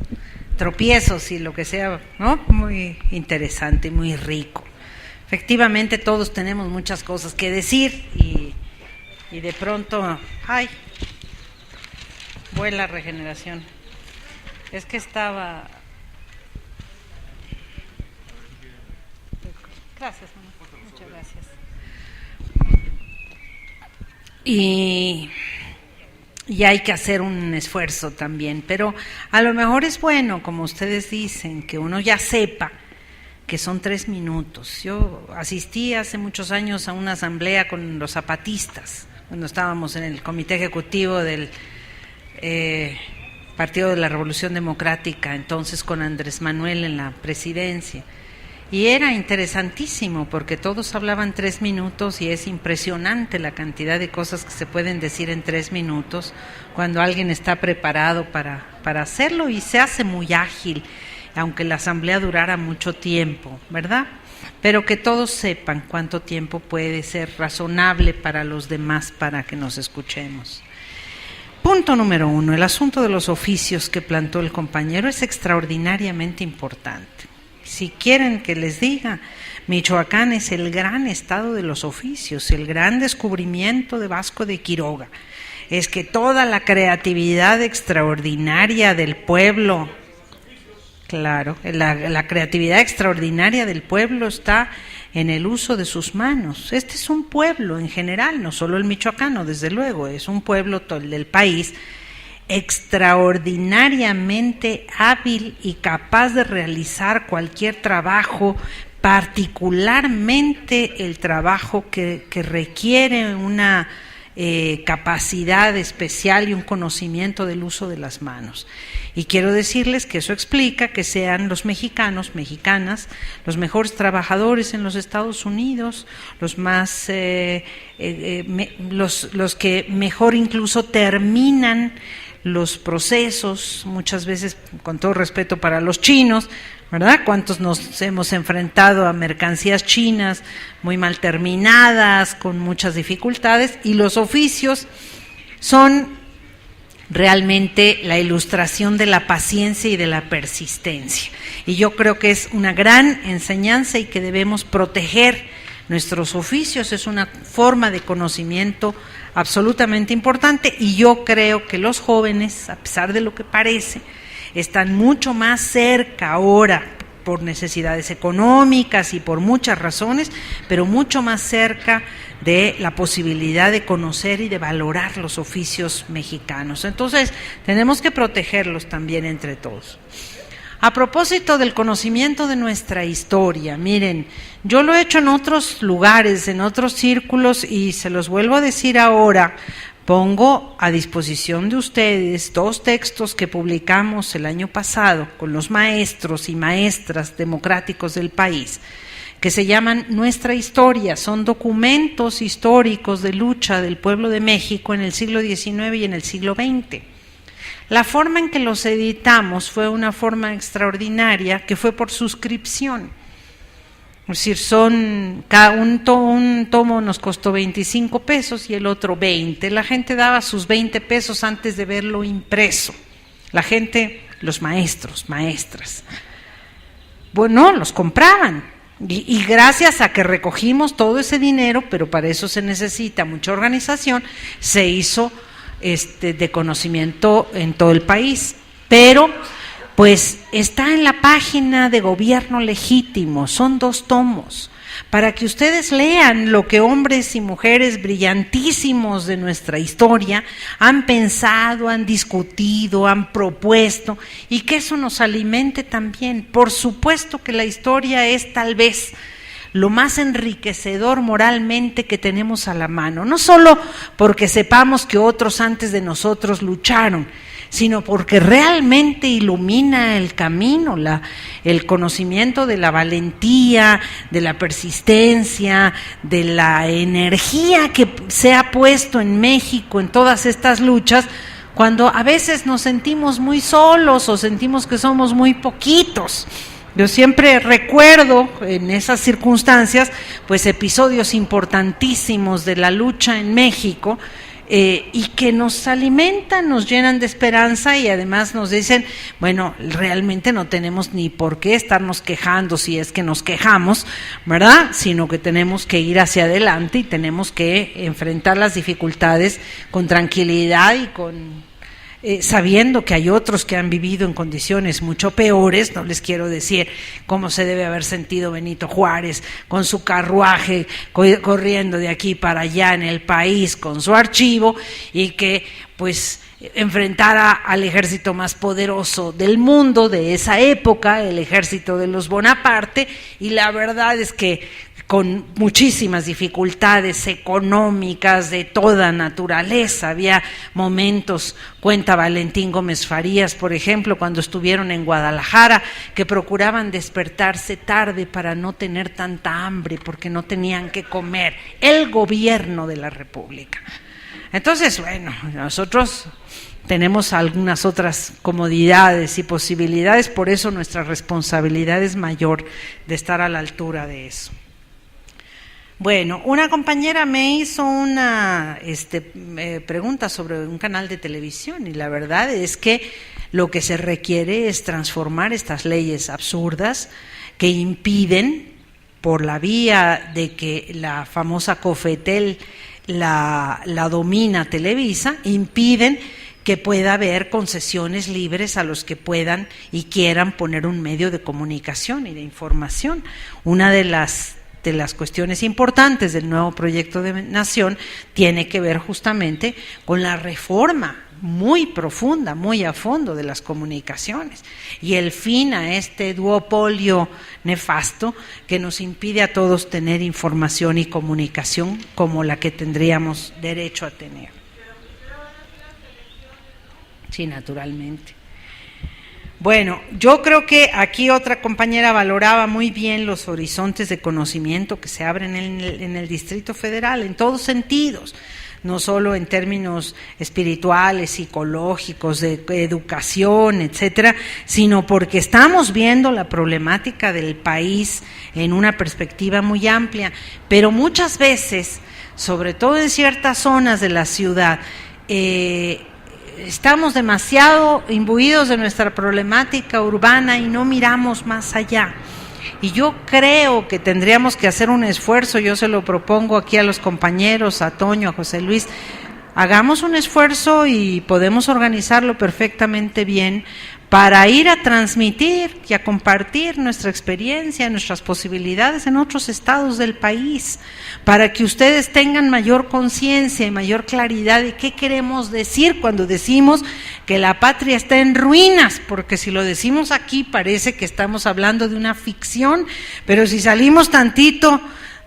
tropiezos y lo que sea, ¿no? Muy interesante, muy rico. Efectivamente, todos tenemos muchas cosas que decir y de pronto, ¡ay! Vuela regeneración. Es que estaba... Gracias, mamá. Muchas gracias. Y hay que hacer un esfuerzo también, pero a lo mejor es bueno, como ustedes dicen, que uno ya sepa que son 3 minutos. Yo asistí hace muchos años a una asamblea con los zapatistas, cuando estábamos en el comité ejecutivo del Partido de la Revolución Democrática, entonces con Andrés Manuel en la presidencia. Y era interesantísimo porque todos hablaban 3 minutos y es impresionante la cantidad de cosas que se pueden decir en 3 minutos cuando alguien está preparado para hacerlo, y se hace muy ágil aunque la asamblea durara mucho tiempo, ¿verdad? Pero que todos sepan cuánto tiempo puede ser razonable para los demás para que nos escuchemos. Punto número 1, el asunto de los oficios que plantó el compañero es extraordinariamente importante. Si quieren que les diga, Michoacán es el gran estado de los oficios, el gran descubrimiento de Vasco de Quiroga. Es que toda la creatividad extraordinaria del pueblo, claro, la creatividad extraordinaria del pueblo está en el uso de sus manos. Este es un pueblo en general, no solo el michoacano, desde luego, es un pueblo del país extraordinariamente hábil y capaz de realizar cualquier trabajo, particularmente el trabajo que requiere una capacidad especial y un conocimiento del uso de las manos. Y quiero decirles que eso explica que sean los mexicanos, mexicanas, los mejores trabajadores en los Estados Unidos, los más, los que mejor incluso terminan los procesos, muchas veces, con todo respeto para los chinos, ¿verdad? ¿Cuántos nos hemos enfrentado a mercancías chinas muy mal terminadas, con muchas dificultades? Y los oficios son realmente la ilustración de la paciencia y de la persistencia. Y yo creo que es una gran enseñanza y que debemos proteger nuestros oficios. Es una forma de conocimiento absolutamente importante, y yo creo que los jóvenes, a pesar de lo que parece, están mucho más cerca ahora por necesidades económicas y por muchas razones, pero mucho más cerca de la posibilidad de conocer y de valorar los oficios mexicanos. Entonces, tenemos que protegerlos también entre todos. A propósito del conocimiento de nuestra historia, miren, yo lo he hecho en otros lugares, en otros círculos, y se los vuelvo a decir ahora. Pongo a disposición de ustedes 2 textos que publicamos el año pasado con los maestros y maestras democráticos del país, que se llaman Nuestra Historia. Son documentos históricos de lucha del pueblo de México en el siglo XIX y en el siglo XX. La forma en que los editamos fue una forma extraordinaria, que fue por suscripción. Es decir, cada un tomo nos costó 25 pesos y el otro 20. La gente daba sus 20 pesos antes de verlo impreso. La gente, los maestros, maestras, bueno, los compraban. Y gracias a que recogimos todo ese dinero, pero para eso se necesita mucha organización, se hizo de conocimiento en todo el país. Pero pues está en la página de Gobierno Legítimo, son 2 tomos, para que ustedes lean lo que hombres y mujeres brillantísimos de nuestra historia han pensado, han discutido, han propuesto, y que eso nos alimente también. Por supuesto que la historia es tal vez lo más enriquecedor moralmente que tenemos a la mano, no solo porque sepamos que otros antes de nosotros lucharon, sino porque realmente ilumina el camino, el conocimiento de la valentía, de la persistencia, de la energía que se ha puesto en México en todas estas luchas, cuando a veces nos sentimos muy solos o sentimos que somos muy poquitos. Yo siempre recuerdo en esas circunstancias, pues, episodios importantísimos de la lucha en México, y que nos alimentan, nos llenan de esperanza, y además nos dicen, bueno, realmente no tenemos ni por qué estarnos quejando si es que nos quejamos, ¿verdad? Sino que tenemos que ir hacia adelante y tenemos que enfrentar las dificultades con tranquilidad y sabiendo que hay otros que han vivido en condiciones mucho peores. No les quiero decir cómo se debe haber sentido Benito Juárez con su carruaje corriendo de aquí para allá en el país con su archivo, y que pues enfrentara al ejército más poderoso del mundo de esa época, el ejército de los Bonaparte, y la verdad es que con muchísimas dificultades económicas de toda naturaleza. Había momentos, cuenta Valentín Gómez Farías, por ejemplo, cuando estuvieron en Guadalajara, que procuraban despertarse tarde para no tener tanta hambre, porque no tenían que comer. El gobierno de la República. Entonces, bueno, nosotros tenemos algunas otras comodidades y posibilidades, por eso nuestra responsabilidad es mayor de estar a la altura de eso. Bueno, una compañera me hizo una pregunta sobre un canal de televisión, y la verdad es que lo que se requiere es transformar estas leyes absurdas que impiden, por la vía de que la famosa Cofetel la domina Televisa, impiden que pueda haber concesiones libres a los que puedan y quieran poner un medio de comunicación y de información. Una de las cuestiones importantes del nuevo proyecto de nación tiene que ver justamente con la reforma muy profunda, muy a fondo de las comunicaciones y el fin a este duopolio nefasto que nos impide a todos tener información y comunicación como la que tendríamos derecho a tener. Sí, naturalmente. Bueno, yo creo que aquí otra compañera valoraba muy bien los horizontes de conocimiento que se abren en el Distrito Federal, en todos sentidos, no solo en términos espirituales, psicológicos, de educación, etcétera, sino porque estamos viendo la problemática del país en una perspectiva muy amplia, pero muchas veces, sobre todo en ciertas zonas de la ciudad, estamos demasiado imbuidos de nuestra problemática urbana y no miramos más allá. Y yo creo que tendríamos que hacer un esfuerzo, yo se lo propongo aquí a los compañeros, a Toño, a José Luis, hagamos un esfuerzo y podemos organizarlo perfectamente bien para ir a transmitir y a compartir nuestra experiencia, nuestras posibilidades en otros estados del país, para que ustedes tengan mayor conciencia y mayor claridad de qué queremos decir cuando decimos que la patria está en ruinas, porque si lo decimos aquí parece que estamos hablando de una ficción, pero si salimos tantito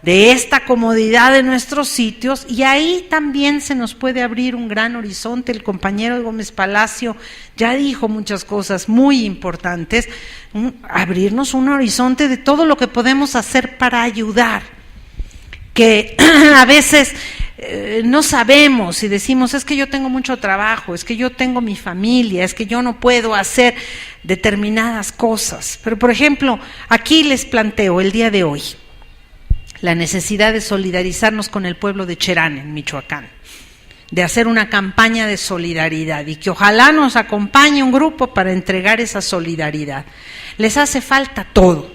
de esta comodidad de nuestros sitios, y ahí también se nos puede abrir un gran horizonte. El compañero Gómez Palacio ya dijo muchas cosas muy importantes, abrirnos un horizonte de todo lo que podemos hacer para ayudar, que a veces no sabemos y decimos, es que yo tengo mucho trabajo, es que yo tengo mi familia, es que yo no puedo hacer determinadas cosas. Pero por ejemplo, aquí les planteo el día de hoy la necesidad de solidarizarnos con el pueblo de Cherán, en Michoacán, de hacer una campaña de solidaridad y que ojalá nos acompañe un grupo para entregar esa solidaridad. Les hace falta todo,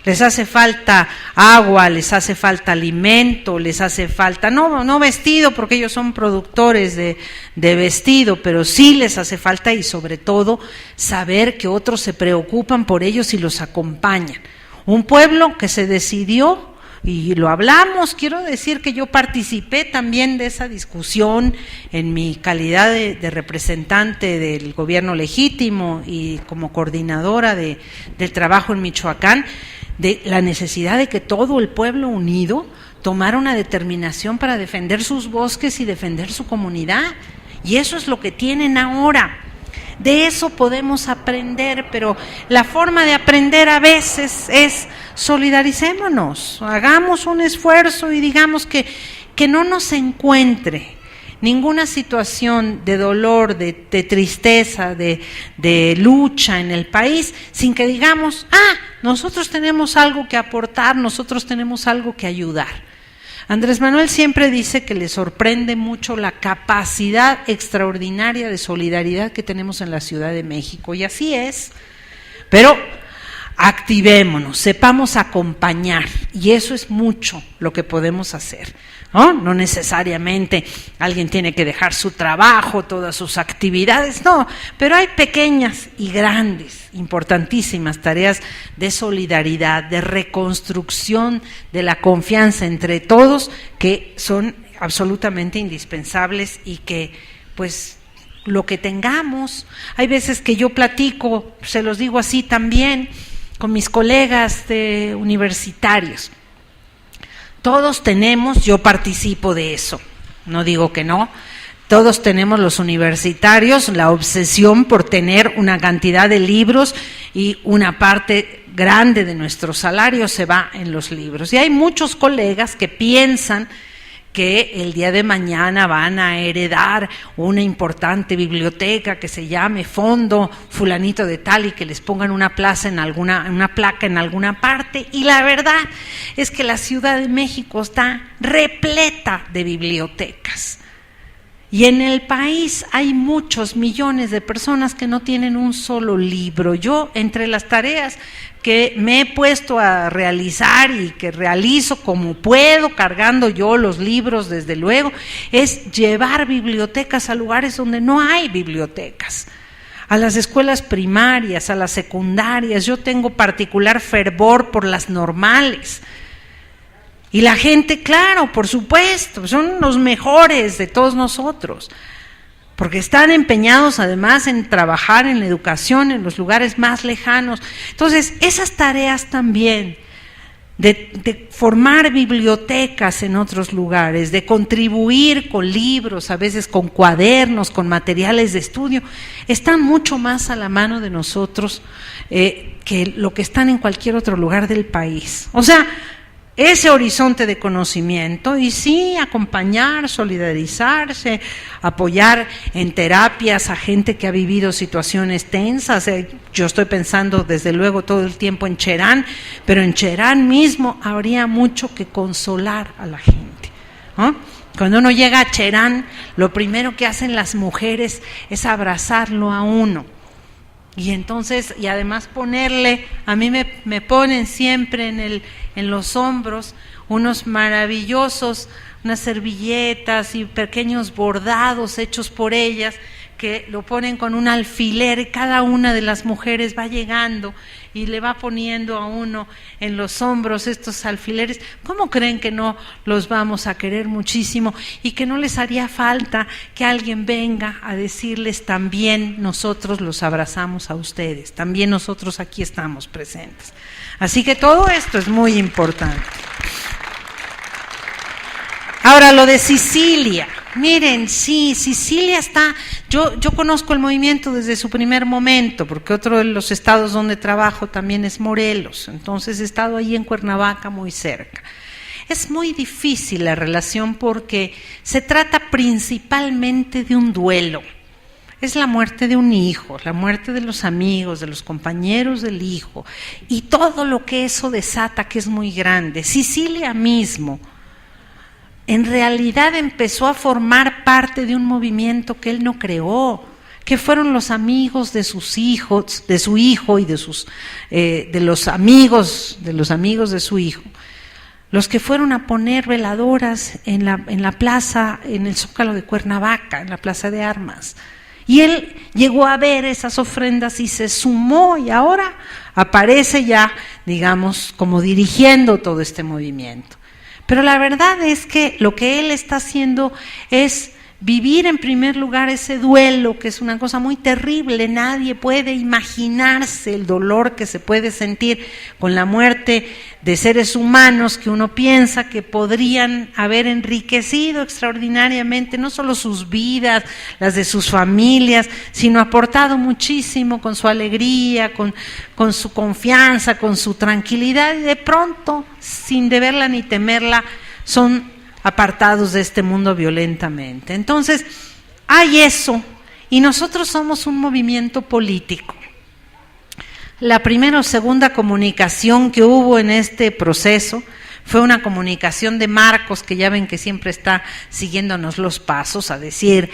les hace falta agua, les hace falta alimento, les hace falta, no vestido porque ellos son productores de vestido, pero sí les hace falta y sobre todo saber que otros se preocupan por ellos y los acompañan. Un pueblo que se decidió, y lo hablamos, quiero decir que yo participé también de esa discusión en mi calidad de representante del gobierno legítimo y como coordinadora del trabajo en Michoacán, de la necesidad de que todo el pueblo unido tomara una determinación para defender sus bosques y defender su comunidad, y eso es lo que tienen ahora. De eso podemos aprender, pero la forma de aprender a veces es solidaricémonos, hagamos un esfuerzo y digamos que no nos encuentre ninguna situación de dolor, de tristeza, de lucha en el país, sin que digamos, nosotros tenemos algo que aportar, nosotros tenemos algo que ayudar. Andrés Manuel siempre dice que le sorprende mucho la capacidad extraordinaria de solidaridad que tenemos en la Ciudad de México, y así es, pero activémonos, sepamos acompañar, y eso es mucho lo que podemos hacer, ¿no? No necesariamente alguien tiene que dejar su trabajo, todas sus actividades, no, pero hay pequeñas y grandes, importantísimas tareas de solidaridad, de reconstrucción de la confianza entre todos que son absolutamente indispensables y que pues lo que tengamos, hay veces que yo platico, se los digo así también, con mis colegas universitarios. Todos tenemos, yo participo de eso, no digo que no, todos tenemos los universitarios la obsesión por tener una cantidad de libros y una parte grande de nuestro salario se va en los libros. Y hay muchos colegas que piensan que el día de mañana van a heredar una importante biblioteca que se llame Fondo Fulanito de Tal y que les pongan una placa en alguna parte. Y la verdad es que la Ciudad de México está repleta de bibliotecas. Y en el país hay muchos millones de personas que no tienen un solo libro. Yo, entre las tareas que me he puesto a realizar y que realizo como puedo, cargando yo los libros desde luego, es llevar bibliotecas a lugares donde no hay bibliotecas. A las escuelas primarias, a las secundarias. Yo tengo particular fervor por las normales. Y la gente, claro, por supuesto, son los mejores de todos nosotros, porque están empeñados además en trabajar en la educación en los lugares más lejanos. Entonces, esas tareas también de formar bibliotecas en otros lugares, de contribuir con libros, a veces con cuadernos, con materiales de estudio, están mucho más a la mano de nosotros que lo que están en cualquier otro lugar del país. O sea, ese horizonte de conocimiento y sí acompañar, solidarizarse, apoyar en terapias a gente que ha vivido situaciones tensas. Yo estoy pensando desde luego todo el tiempo en Cherán, pero en Cherán mismo habría mucho que consolar a la gente, ¿no? Cuando uno llega a Cherán, lo primero que hacen las mujeres es abrazarlo a uno. Y entonces, y además ponerle, a mí me ponen siempre en los hombros unas servilletas y pequeños bordados hechos por ellas, que lo ponen con un alfiler, y cada una de las mujeres va llegando y le va poniendo a uno en los hombros estos alfileres. ¿Cómo creen que no los vamos a querer muchísimo y que no les haría falta que alguien venga a decirles también nosotros los abrazamos a ustedes, también nosotros aquí estamos presentes? Así que todo esto es muy importante. Ahora, lo de Sicilia. Miren, sí, Sicilia está, yo conozco el movimiento desde su primer momento, porque otro de los estados donde trabajo también es Morelos, entonces he estado ahí en Cuernavaca muy cerca. Es muy difícil la relación porque se trata principalmente de un duelo. Es la muerte de un hijo, la muerte de los amigos, de los compañeros del hijo, y todo lo que eso desata, que es muy grande. Sicilia mismo en realidad empezó a formar parte de un movimiento que él no creó, que fueron los amigos de sus hijos, de su hijo y de los amigos de su hijo, los que fueron a poner veladoras en la plaza, en el Zócalo de Cuernavaca, en la Plaza de Armas. Y él llegó a ver esas ofrendas y se sumó, y ahora aparece ya, digamos, como dirigiendo todo este movimiento. Pero la verdad es que lo que él está haciendo es vivir en primer lugar ese duelo, que es una cosa muy terrible. Nadie puede imaginarse el dolor que se puede sentir con la muerte de seres humanos que uno piensa que podrían haber enriquecido extraordinariamente, no solo sus vidas, las de sus familias, sino aportado muchísimo con su alegría, con su confianza, con su tranquilidad, y de pronto, sin deberla ni temerla, son apartados de este mundo violentamente. Entonces, hay eso, y nosotros somos un movimiento político. La primera o segunda comunicación que hubo en este proceso fue una comunicación de Marcos, que ya ven que siempre está siguiéndonos los pasos, a decir,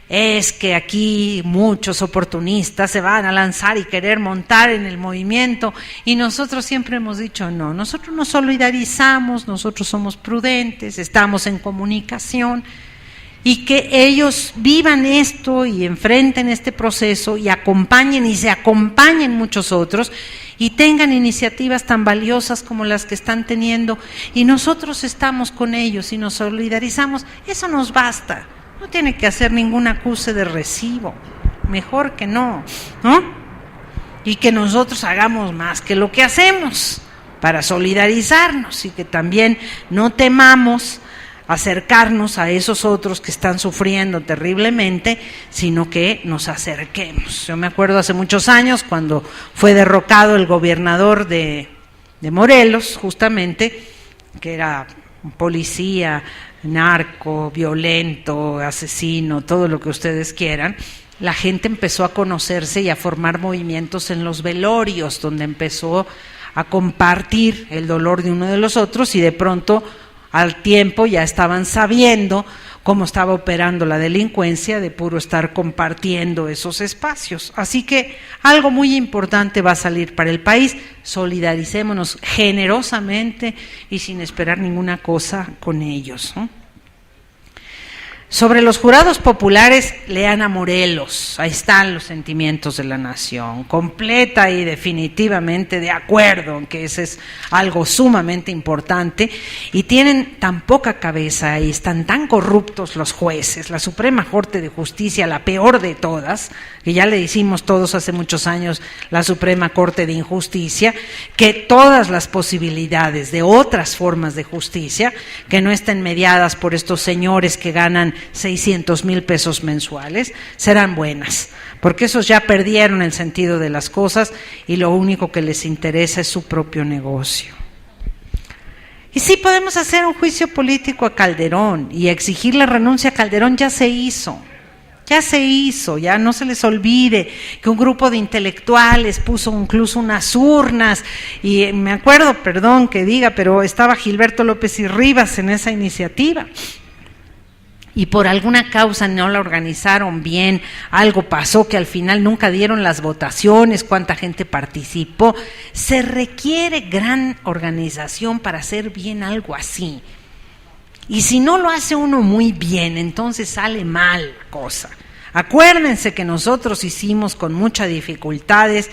es que aquí muchos oportunistas se van a lanzar y querer montar en el movimiento, y nosotros siempre hemos dicho no, nosotros nos solidarizamos, nosotros somos prudentes, estamos en comunicación, y que ellos vivan esto y enfrenten este proceso y acompañen y se acompañen muchos otros y tengan iniciativas tan valiosas como las que están teniendo, y nosotros estamos con ellos y nos solidarizamos. Eso nos basta. No tiene que hacer ningún acuse de recibo, mejor que no, ¿no? Y que nosotros hagamos más que lo que hacemos para solidarizarnos, y que también no temamos acercarnos a esos otros que están sufriendo terriblemente, sino que nos acerquemos. Yo me acuerdo hace muchos años cuando fue derrocado el gobernador de Morelos, justamente, que era un policía narco, violento, asesino, todo lo que ustedes quieran, la gente empezó a conocerse y a formar movimientos en los velorios, donde empezó a compartir el dolor de uno de los otros, y de pronto al tiempo ya estaban sabiendo cómo estaba operando la delincuencia de puro estar compartiendo esos espacios. Así que algo muy importante va a salir para el país. Solidaricémonos generosamente y sin esperar ninguna cosa con ellos, ¿no? Sobre los jurados populares, lean a Morelos, ahí están los sentimientos de la nación, completa y definitivamente de acuerdo en que ese es algo sumamente importante, y tienen tan poca cabeza y están tan corruptos los jueces, la Suprema Corte de Justicia, la peor de todas, que ya le hicimos todos hace muchos años la Suprema Corte de Injusticia, que todas las posibilidades de otras formas de justicia, que no estén mediadas por estos señores que ganan 600,000 pesos mensuales, serán buenas, porque esos ya perdieron el sentido de las cosas y lo único que les interesa es su propio negocio. Y sí podemos hacer un juicio político a Calderón y exigir la renuncia a Calderón. Ya se hizo, ya no se les olvide que un grupo de intelectuales puso incluso unas urnas, y me acuerdo, perdón que diga, pero estaba Gilberto López y Rivas en esa iniciativa. Y por alguna causa no la organizaron bien, algo pasó que al final nunca dieron las votaciones, cuánta gente participó. Se requiere gran organización para hacer bien algo así. Y si no lo hace uno muy bien, entonces sale mal cosa. Acuérdense que nosotros hicimos con muchas dificultades,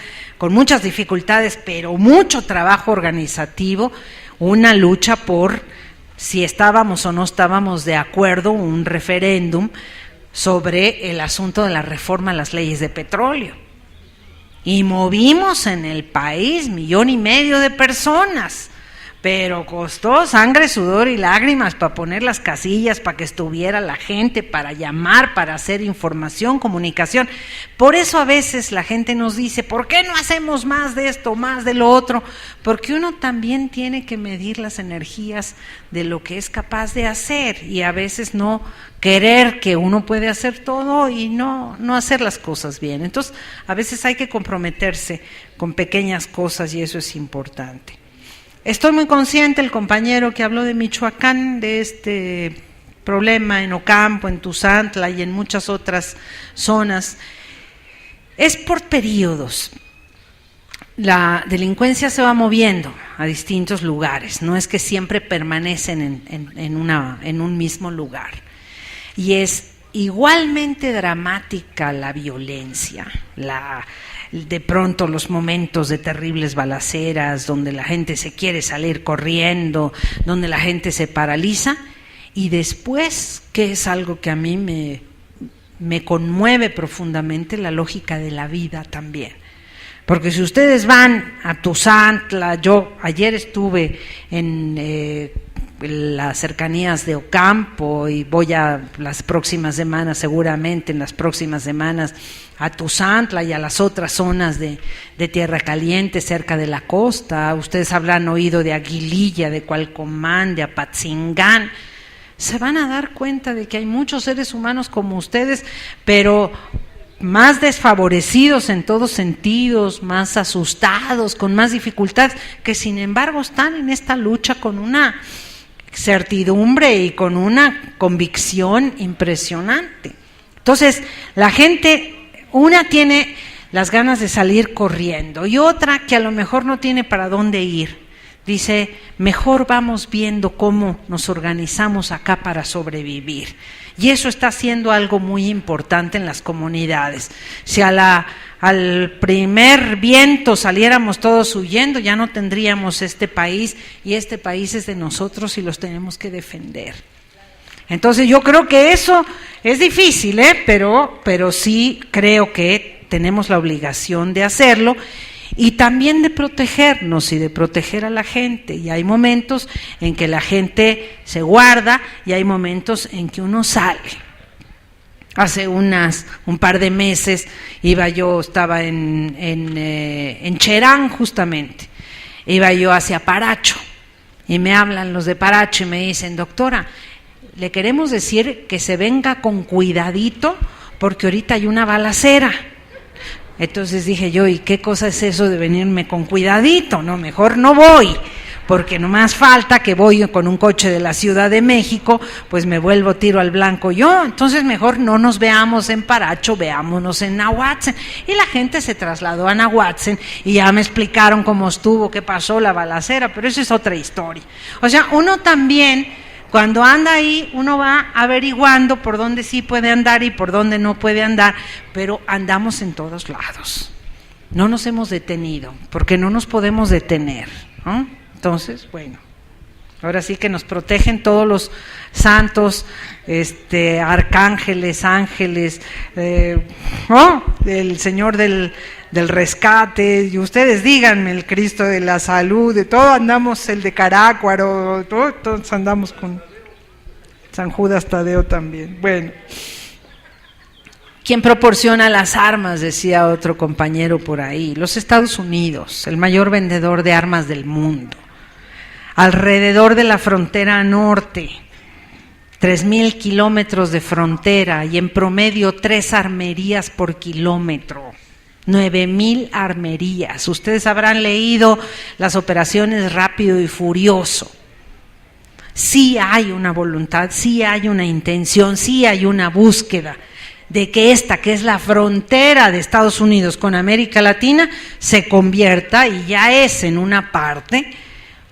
pero mucho trabajo organizativo, una lucha por si estábamos o no estábamos de acuerdo, un referéndum sobre el asunto de la reforma a las leyes de petróleo. Y movimos en el país 1,5 millones de personas, pero costó sangre, sudor y lágrimas para poner las casillas, para que estuviera la gente, para llamar, para hacer información, comunicación. Por eso a veces la gente nos dice, ¿por qué no hacemos más de esto, más de lo otro? Porque uno también tiene que medir las energías de lo que es capaz de hacer, y a veces no querer que uno puede hacer todo y no hacer las cosas bien. Entonces a veces hay que comprometerse con pequeñas cosas, y eso es importante. Estoy muy consciente, el compañero que habló de Michoacán, de este problema en Ocampo, en Tuzantla y en muchas otras zonas, es por periodos. La delincuencia se va moviendo a distintos lugares, no es que siempre permanecen en un mismo lugar. Y es igualmente dramática la violencia, de pronto los momentos de terribles balaceras, donde la gente se quiere salir corriendo, donde la gente se paraliza, y después, que es algo que a mí me conmueve profundamente, la lógica de la vida también. Porque si ustedes van a Tuzantla, yo ayer estuve en las cercanías de Ocampo y voy a las próximas semanas, seguramente en las próximas semanas, a Tuzantla y a las otras zonas de Tierra Caliente cerca de la costa. Ustedes habrán oído de Aguililla, de Cualcomán, de Apatzingán. Se van a dar cuenta de que hay muchos seres humanos como ustedes, pero más desfavorecidos en todos sentidos, más asustados, con más dificultades, que sin embargo están en esta lucha con una certidumbre y con una convicción impresionante. Entonces, la gente, una tiene las ganas de salir corriendo y otra que a lo mejor no tiene para dónde ir. Dice, mejor vamos viendo cómo nos organizamos acá para sobrevivir. Y eso está siendo algo muy importante en las comunidades. Si al primer viento saliéramos todos huyendo, ya no tendríamos este país, y este país es de nosotros y los tenemos que defender. Entonces yo creo que eso es difícil, pero sí creo que tenemos la obligación de hacerlo, y también de protegernos y de proteger a la gente. Y hay momentos en que la gente se guarda y hay momentos en que uno sale. Hace un par de meses estaba en Cherán justamente, iba yo hacia Paracho y me hablan los de Paracho y me dicen, doctora, le queremos decir que se venga con cuidadito porque ahorita hay una balacera. Entonces dije yo, ¿y qué cosa es eso de venirme con cuidadito? No, mejor no voy, porque no más falta que voy con un coche de la Ciudad de México, pues me vuelvo tiro al blanco yo. Entonces mejor no nos veamos en Paracho, veámonos en Nahuatzen. Y la gente se trasladó a Nahuatzen y ya me explicaron cómo estuvo, qué pasó, la balacera, pero eso es otra historia. O sea, uno también, cuando anda ahí, uno va averiguando por dónde sí puede andar y por dónde no puede andar, pero andamos en todos lados. No nos hemos detenido, porque no nos podemos detener, ¿no? Entonces, bueno, ahora sí que nos protegen todos los santos, arcángeles, ángeles, el Señor del rescate, y ustedes díganme, el Cristo de la salud, de todo andamos, el de Carácuaro, todos andamos con San Judas Tadeo también. Bueno, ¿quién proporciona las armas?, decía otro compañero por ahí. Los Estados Unidos, el mayor vendedor de armas del mundo. Alrededor de la frontera norte, 3,000 kilómetros de frontera y en promedio 3 armerías por kilómetro. 9,000 armerías. Ustedes habrán leído las operaciones Rápido y Furioso. Sí hay una voluntad, sí hay una intención, sí hay una búsqueda de que esta, que es la frontera de Estados Unidos con América Latina, se convierta, y ya es en una parte,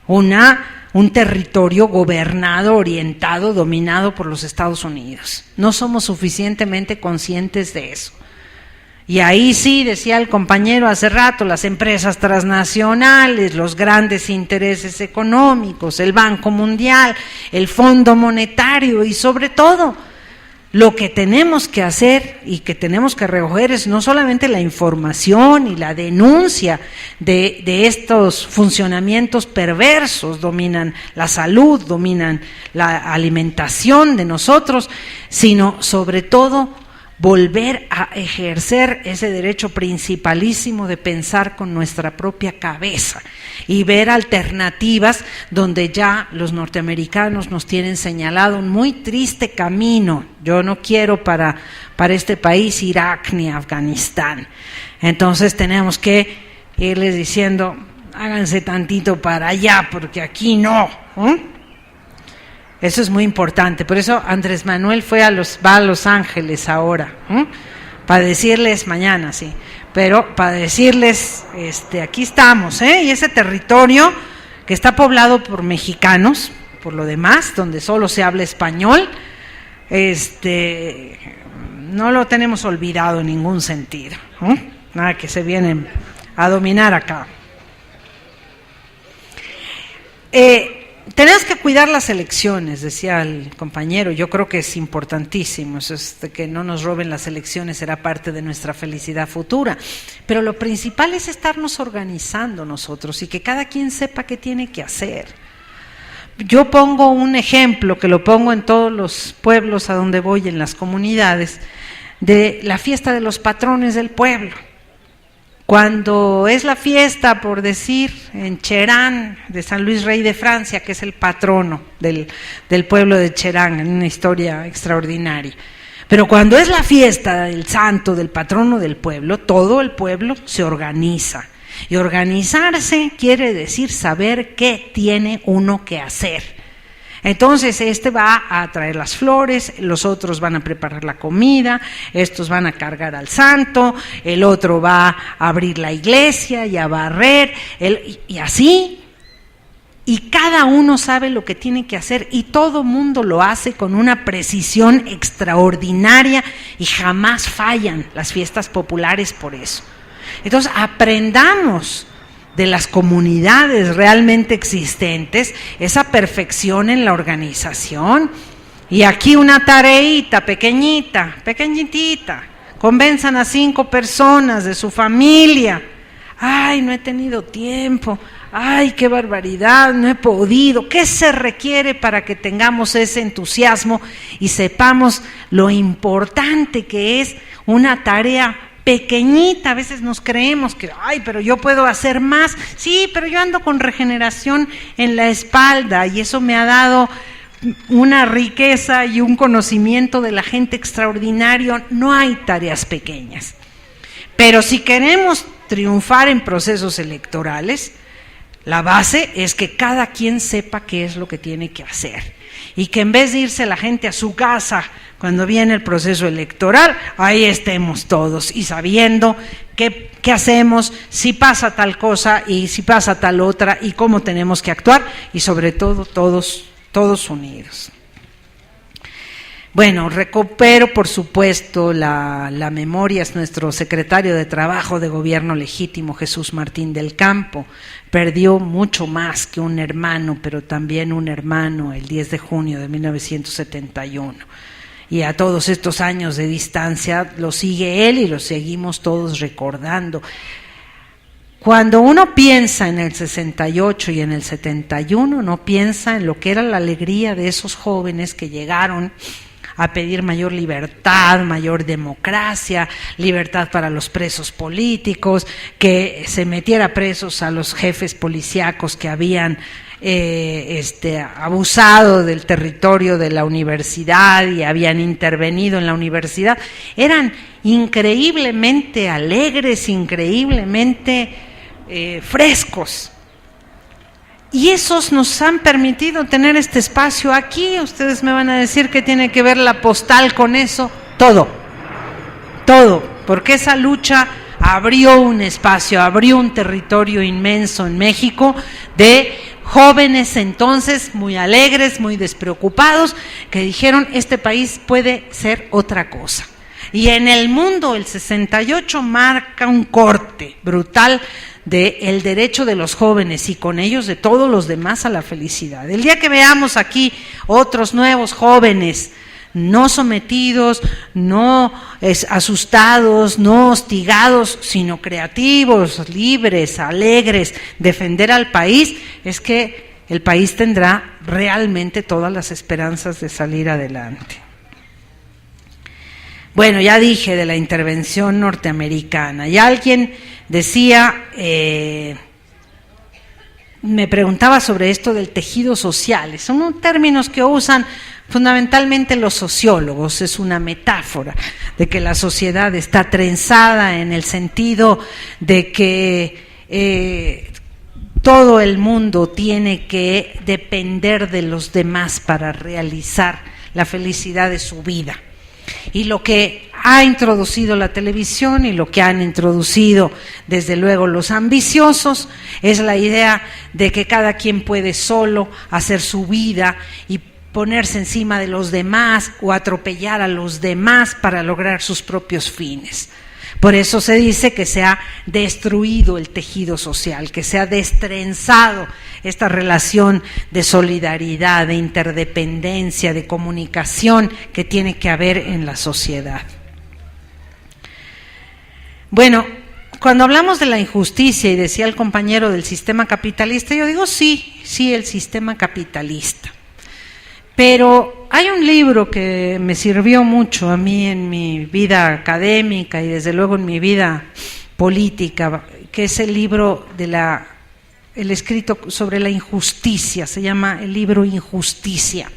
un territorio gobernado, orientado, dominado por los Estados Unidos. No somos suficientemente conscientes de eso. Y ahí sí, decía el compañero hace rato, las empresas transnacionales, los grandes intereses económicos, el Banco Mundial, el Fondo Monetario, y sobre todo, lo que tenemos que hacer y que tenemos que recoger es no solamente la información y la denuncia de estos funcionamientos perversos, dominan la salud, dominan la alimentación de nosotros, sino sobre todo volver a ejercer ese derecho principalísimo de pensar con nuestra propia cabeza y ver alternativas donde ya los norteamericanos nos tienen señalado un muy triste camino. Yo no quiero para este país Irak ni Afganistán. Entonces tenemos que irles diciendo, háganse tantito para allá, porque aquí no. Eso es muy importante. Por eso Andrés Manuel va a Los Ángeles ahora, para decirles, mañana sí, pero para decirles, aquí estamos, y ese territorio que está poblado por mexicanos, por lo demás, donde solo se habla español, no lo tenemos olvidado en ningún sentido, nada que se vienen a dominar acá. Tenemos que cuidar las elecciones, decía el compañero. Yo creo que es importantísimo, eso es de que no nos roben las elecciones, será parte de nuestra felicidad futura. Pero lo principal es estarnos organizando nosotros y que cada quien sepa qué tiene que hacer. Yo pongo un ejemplo, que lo pongo en todos los pueblos a donde voy, en las comunidades, de la fiesta de los patrones del pueblo. Cuando es la fiesta, por decir, en Cherán, de San Luis Rey de Francia, que es el patrono del pueblo de Cherán, en una historia extraordinaria. Pero cuando es la fiesta del santo, del patrono del pueblo, todo el pueblo se organiza. Y organizarse quiere decir saber qué tiene uno que hacer. Entonces va a traer las flores, los otros van a preparar la comida, estos van a cargar al santo, el otro va a abrir la iglesia y a barrer, y así. Y cada uno sabe lo que tiene que hacer y todo mundo lo hace con una precisión extraordinaria y jamás fallan las fiestas populares por eso. Entonces aprendamos de las comunidades realmente existentes, esa perfección en la organización. Y aquí una tareita pequeñitita, convenzan a 5 personas de su familia. Ay, no he tenido tiempo, ay, qué barbaridad, no he podido. ¿Qué se requiere para que tengamos ese entusiasmo y sepamos lo importante que es una tarea pequeñita? A veces nos creemos que, ay, pero yo puedo hacer más. Sí, pero yo ando con regeneración en la espalda y eso me ha dado una riqueza y un conocimiento de la gente extraordinario, no hay tareas pequeñas. Pero si queremos triunfar en procesos electorales, la base es que cada quien sepa qué es lo que tiene que hacer y que en vez de irse la gente a su casa cuando viene el proceso electoral, ahí estemos todos y sabiendo qué hacemos, si pasa tal cosa y si pasa tal otra y cómo tenemos que actuar y sobre todo todos unidos. Bueno, recupero por supuesto la memoria, es nuestro secretario de Trabajo de Gobierno Legítimo, Jesús Martín del Campo. Perdió mucho más que un hermano, pero también un hermano el 10 de junio de 1971. Y a todos estos años de distancia lo sigue él y lo seguimos todos recordando. Cuando uno piensa en el 68 y en el 71, no piensa en lo que era la alegría de esos jóvenes que llegaron a pedir mayor libertad, mayor democracia, libertad para los presos políticos, que se metiera presos a los jefes policíacos que habían abusado del territorio de la universidad y habían intervenido en la universidad. Eran increíblemente alegres, increíblemente frescos. Y esos nos han permitido tener este espacio aquí. Ustedes me van a decir qué tiene que ver la postal con eso. Todo, porque esa lucha abrió un espacio, abrió un territorio inmenso en México de jóvenes entonces muy alegres, muy despreocupados, que dijeron este país puede ser otra cosa. Y en el mundo el 68 marca un corte brutal del derecho de los jóvenes y con ellos de todos los demás a la felicidad. El día que veamos aquí otros nuevos jóvenes no sometidos, no asustados, no hostigados, sino creativos, libres, alegres, defender al país, es que el país tendrá realmente todas las esperanzas de salir adelante. Bueno, ya dije de la intervención norteamericana y alguien decía, me preguntaba sobre esto del tejido social. Son términos que usan fundamentalmente los sociólogos, es una metáfora de que la sociedad está trenzada en el sentido de que todo el mundo tiene que depender de los demás para realizar la felicidad de su vida. Y lo que ha introducido la televisión y lo que han introducido desde luego los ambiciosos es la idea de que cada quien puede solo hacer su vida y ponerse encima de los demás o atropellar a los demás para lograr sus propios fines. Por eso se dice que se ha destruido el tejido social, que se ha destrenzado esta relación de solidaridad, de interdependencia, de comunicación que tiene que haber en la sociedad. Bueno, cuando hablamos de la injusticia, y decía el compañero del sistema capitalista, yo digo sí, el sistema capitalista. Pero hay un libro que me sirvió mucho a mí en mi vida académica y desde luego en mi vida política, que es el libro el escrito sobre la injusticia, se llama el libro Injusticia,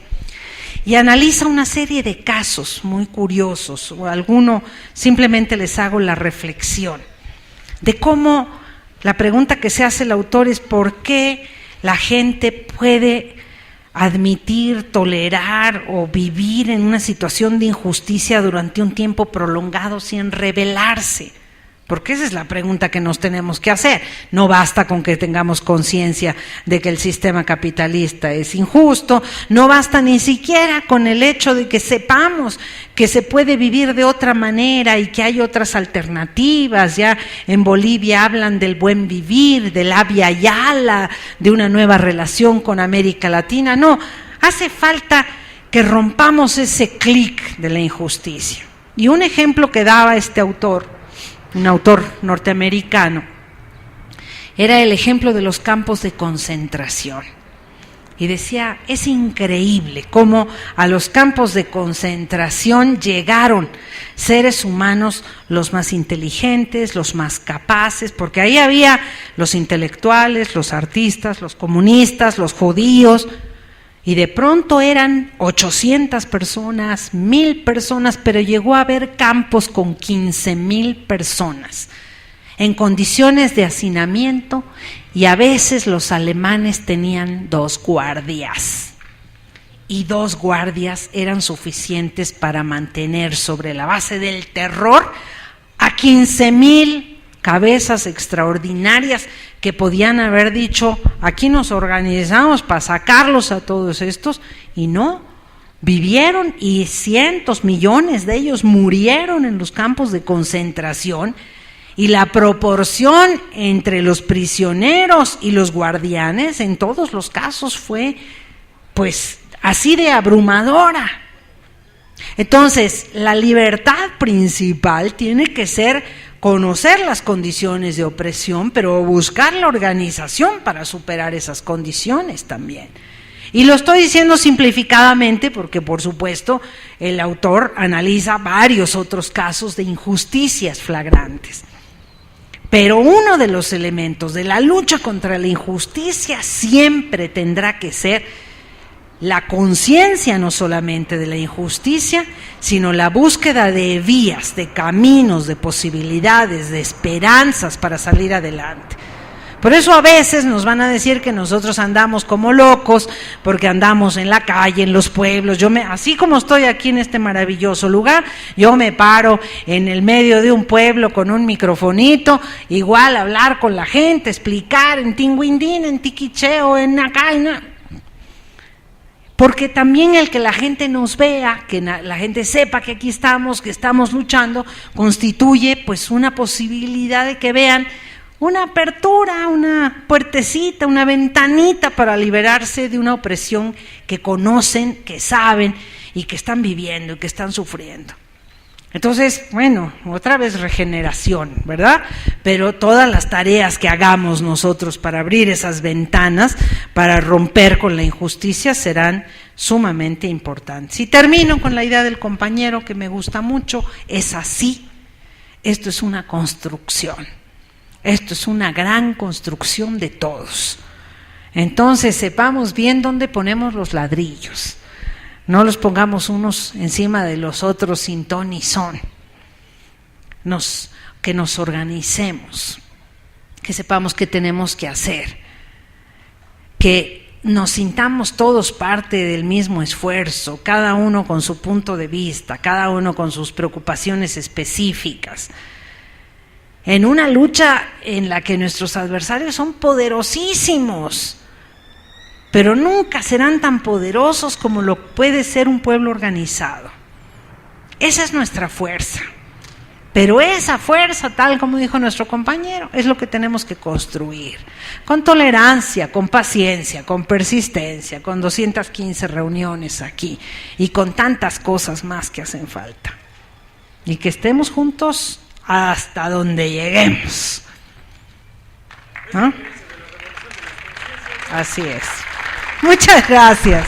y analiza una serie de casos muy curiosos, o alguno simplemente les hago la reflexión, de cómo la pregunta que se hace el autor es ¿por qué la gente puede admitir, tolerar o vivir en una situación de injusticia durante un tiempo prolongado sin rebelarse? Porque esa es la pregunta que nos tenemos que hacer. No basta con que tengamos conciencia de que el sistema capitalista es injusto, no basta ni siquiera con el hecho de que sepamos que se puede vivir de otra manera y que hay otras alternativas. Ya en Bolivia hablan del buen vivir, del Abya Yala, de una nueva relación con América Latina. No, hace falta que rompamos ese clic de la injusticia. Y un ejemplo que daba este autor, un autor norteamericano, era el ejemplo de los campos de concentración. Y decía, es increíble cómo a los campos de concentración llegaron seres humanos los más inteligentes, los más capaces, porque ahí había los intelectuales, los artistas, los comunistas, los judíos, Y de pronto eran 800 personas, 1000 personas, pero llegó a haber campos con 15,000 personas en condiciones de hacinamiento, y a veces los alemanes tenían 2 guardias. Y 2 guardias eran suficientes para mantener sobre la base del terror a 15,000 cabezas extraordinarias que podían haber dicho: aquí nos organizamos para sacarlos a todos estos, y no, vivieron, y cientos, millones de ellos murieron en los campos de concentración, y la proporción entre los prisioneros y los guardianes en todos los casos fue pues así de abrumadora. Entonces, la libertad principal tiene que ser conocer las condiciones de opresión, pero buscar la organización para superar esas condiciones también. Y lo estoy diciendo simplificadamente porque, por supuesto, el autor analiza varios otros casos de injusticias flagrantes. Pero uno de los elementos de la lucha contra la injusticia siempre tendrá que ser la conciencia no solamente de la injusticia, sino la búsqueda de vías, de caminos, de posibilidades, de esperanzas para salir adelante. Por eso a veces nos van a decir que nosotros andamos como locos, porque andamos en la calle, en los pueblos. Así como estoy aquí en este maravilloso lugar, yo me paro en el medio de un pueblo con un microfonito, igual hablar con la gente, explicar en Tinguindín, en Tiquicheo, en acá, porque también el que la gente nos vea, que la gente sepa que aquí estamos, que estamos luchando, constituye pues una posibilidad de que vean una apertura, una puertecita, una ventanita para liberarse de una opresión que conocen, que saben y que están viviendo y que están sufriendo. Entonces, bueno, otra vez regeneración, ¿verdad? Pero todas las tareas que hagamos nosotros para abrir esas ventanas, para romper con la injusticia, serán sumamente importantes. Y termino con la idea del compañero que me gusta mucho: es así, esto es una construcción. Esto es una gran construcción de todos. Entonces sepamos bien dónde ponemos los ladrillos. No los pongamos unos encima de los otros sin ton ni son. Que nos organicemos, que sepamos qué tenemos que hacer, que nos sintamos todos parte del mismo esfuerzo, cada uno con su punto de vista, cada uno con sus preocupaciones específicas, en una lucha en la que nuestros adversarios son poderosísimos, pero nunca serán tan poderosos como lo puede ser un pueblo organizado. Esa es nuestra fuerza, pero esa fuerza, tal como dijo nuestro compañero, es lo que tenemos que construir, con tolerancia, con paciencia, con persistencia, con 215 reuniones aquí y con tantas cosas más que hacen falta, y que estemos juntos hasta donde lleguemos. ¿No? Así es. Muchas gracias.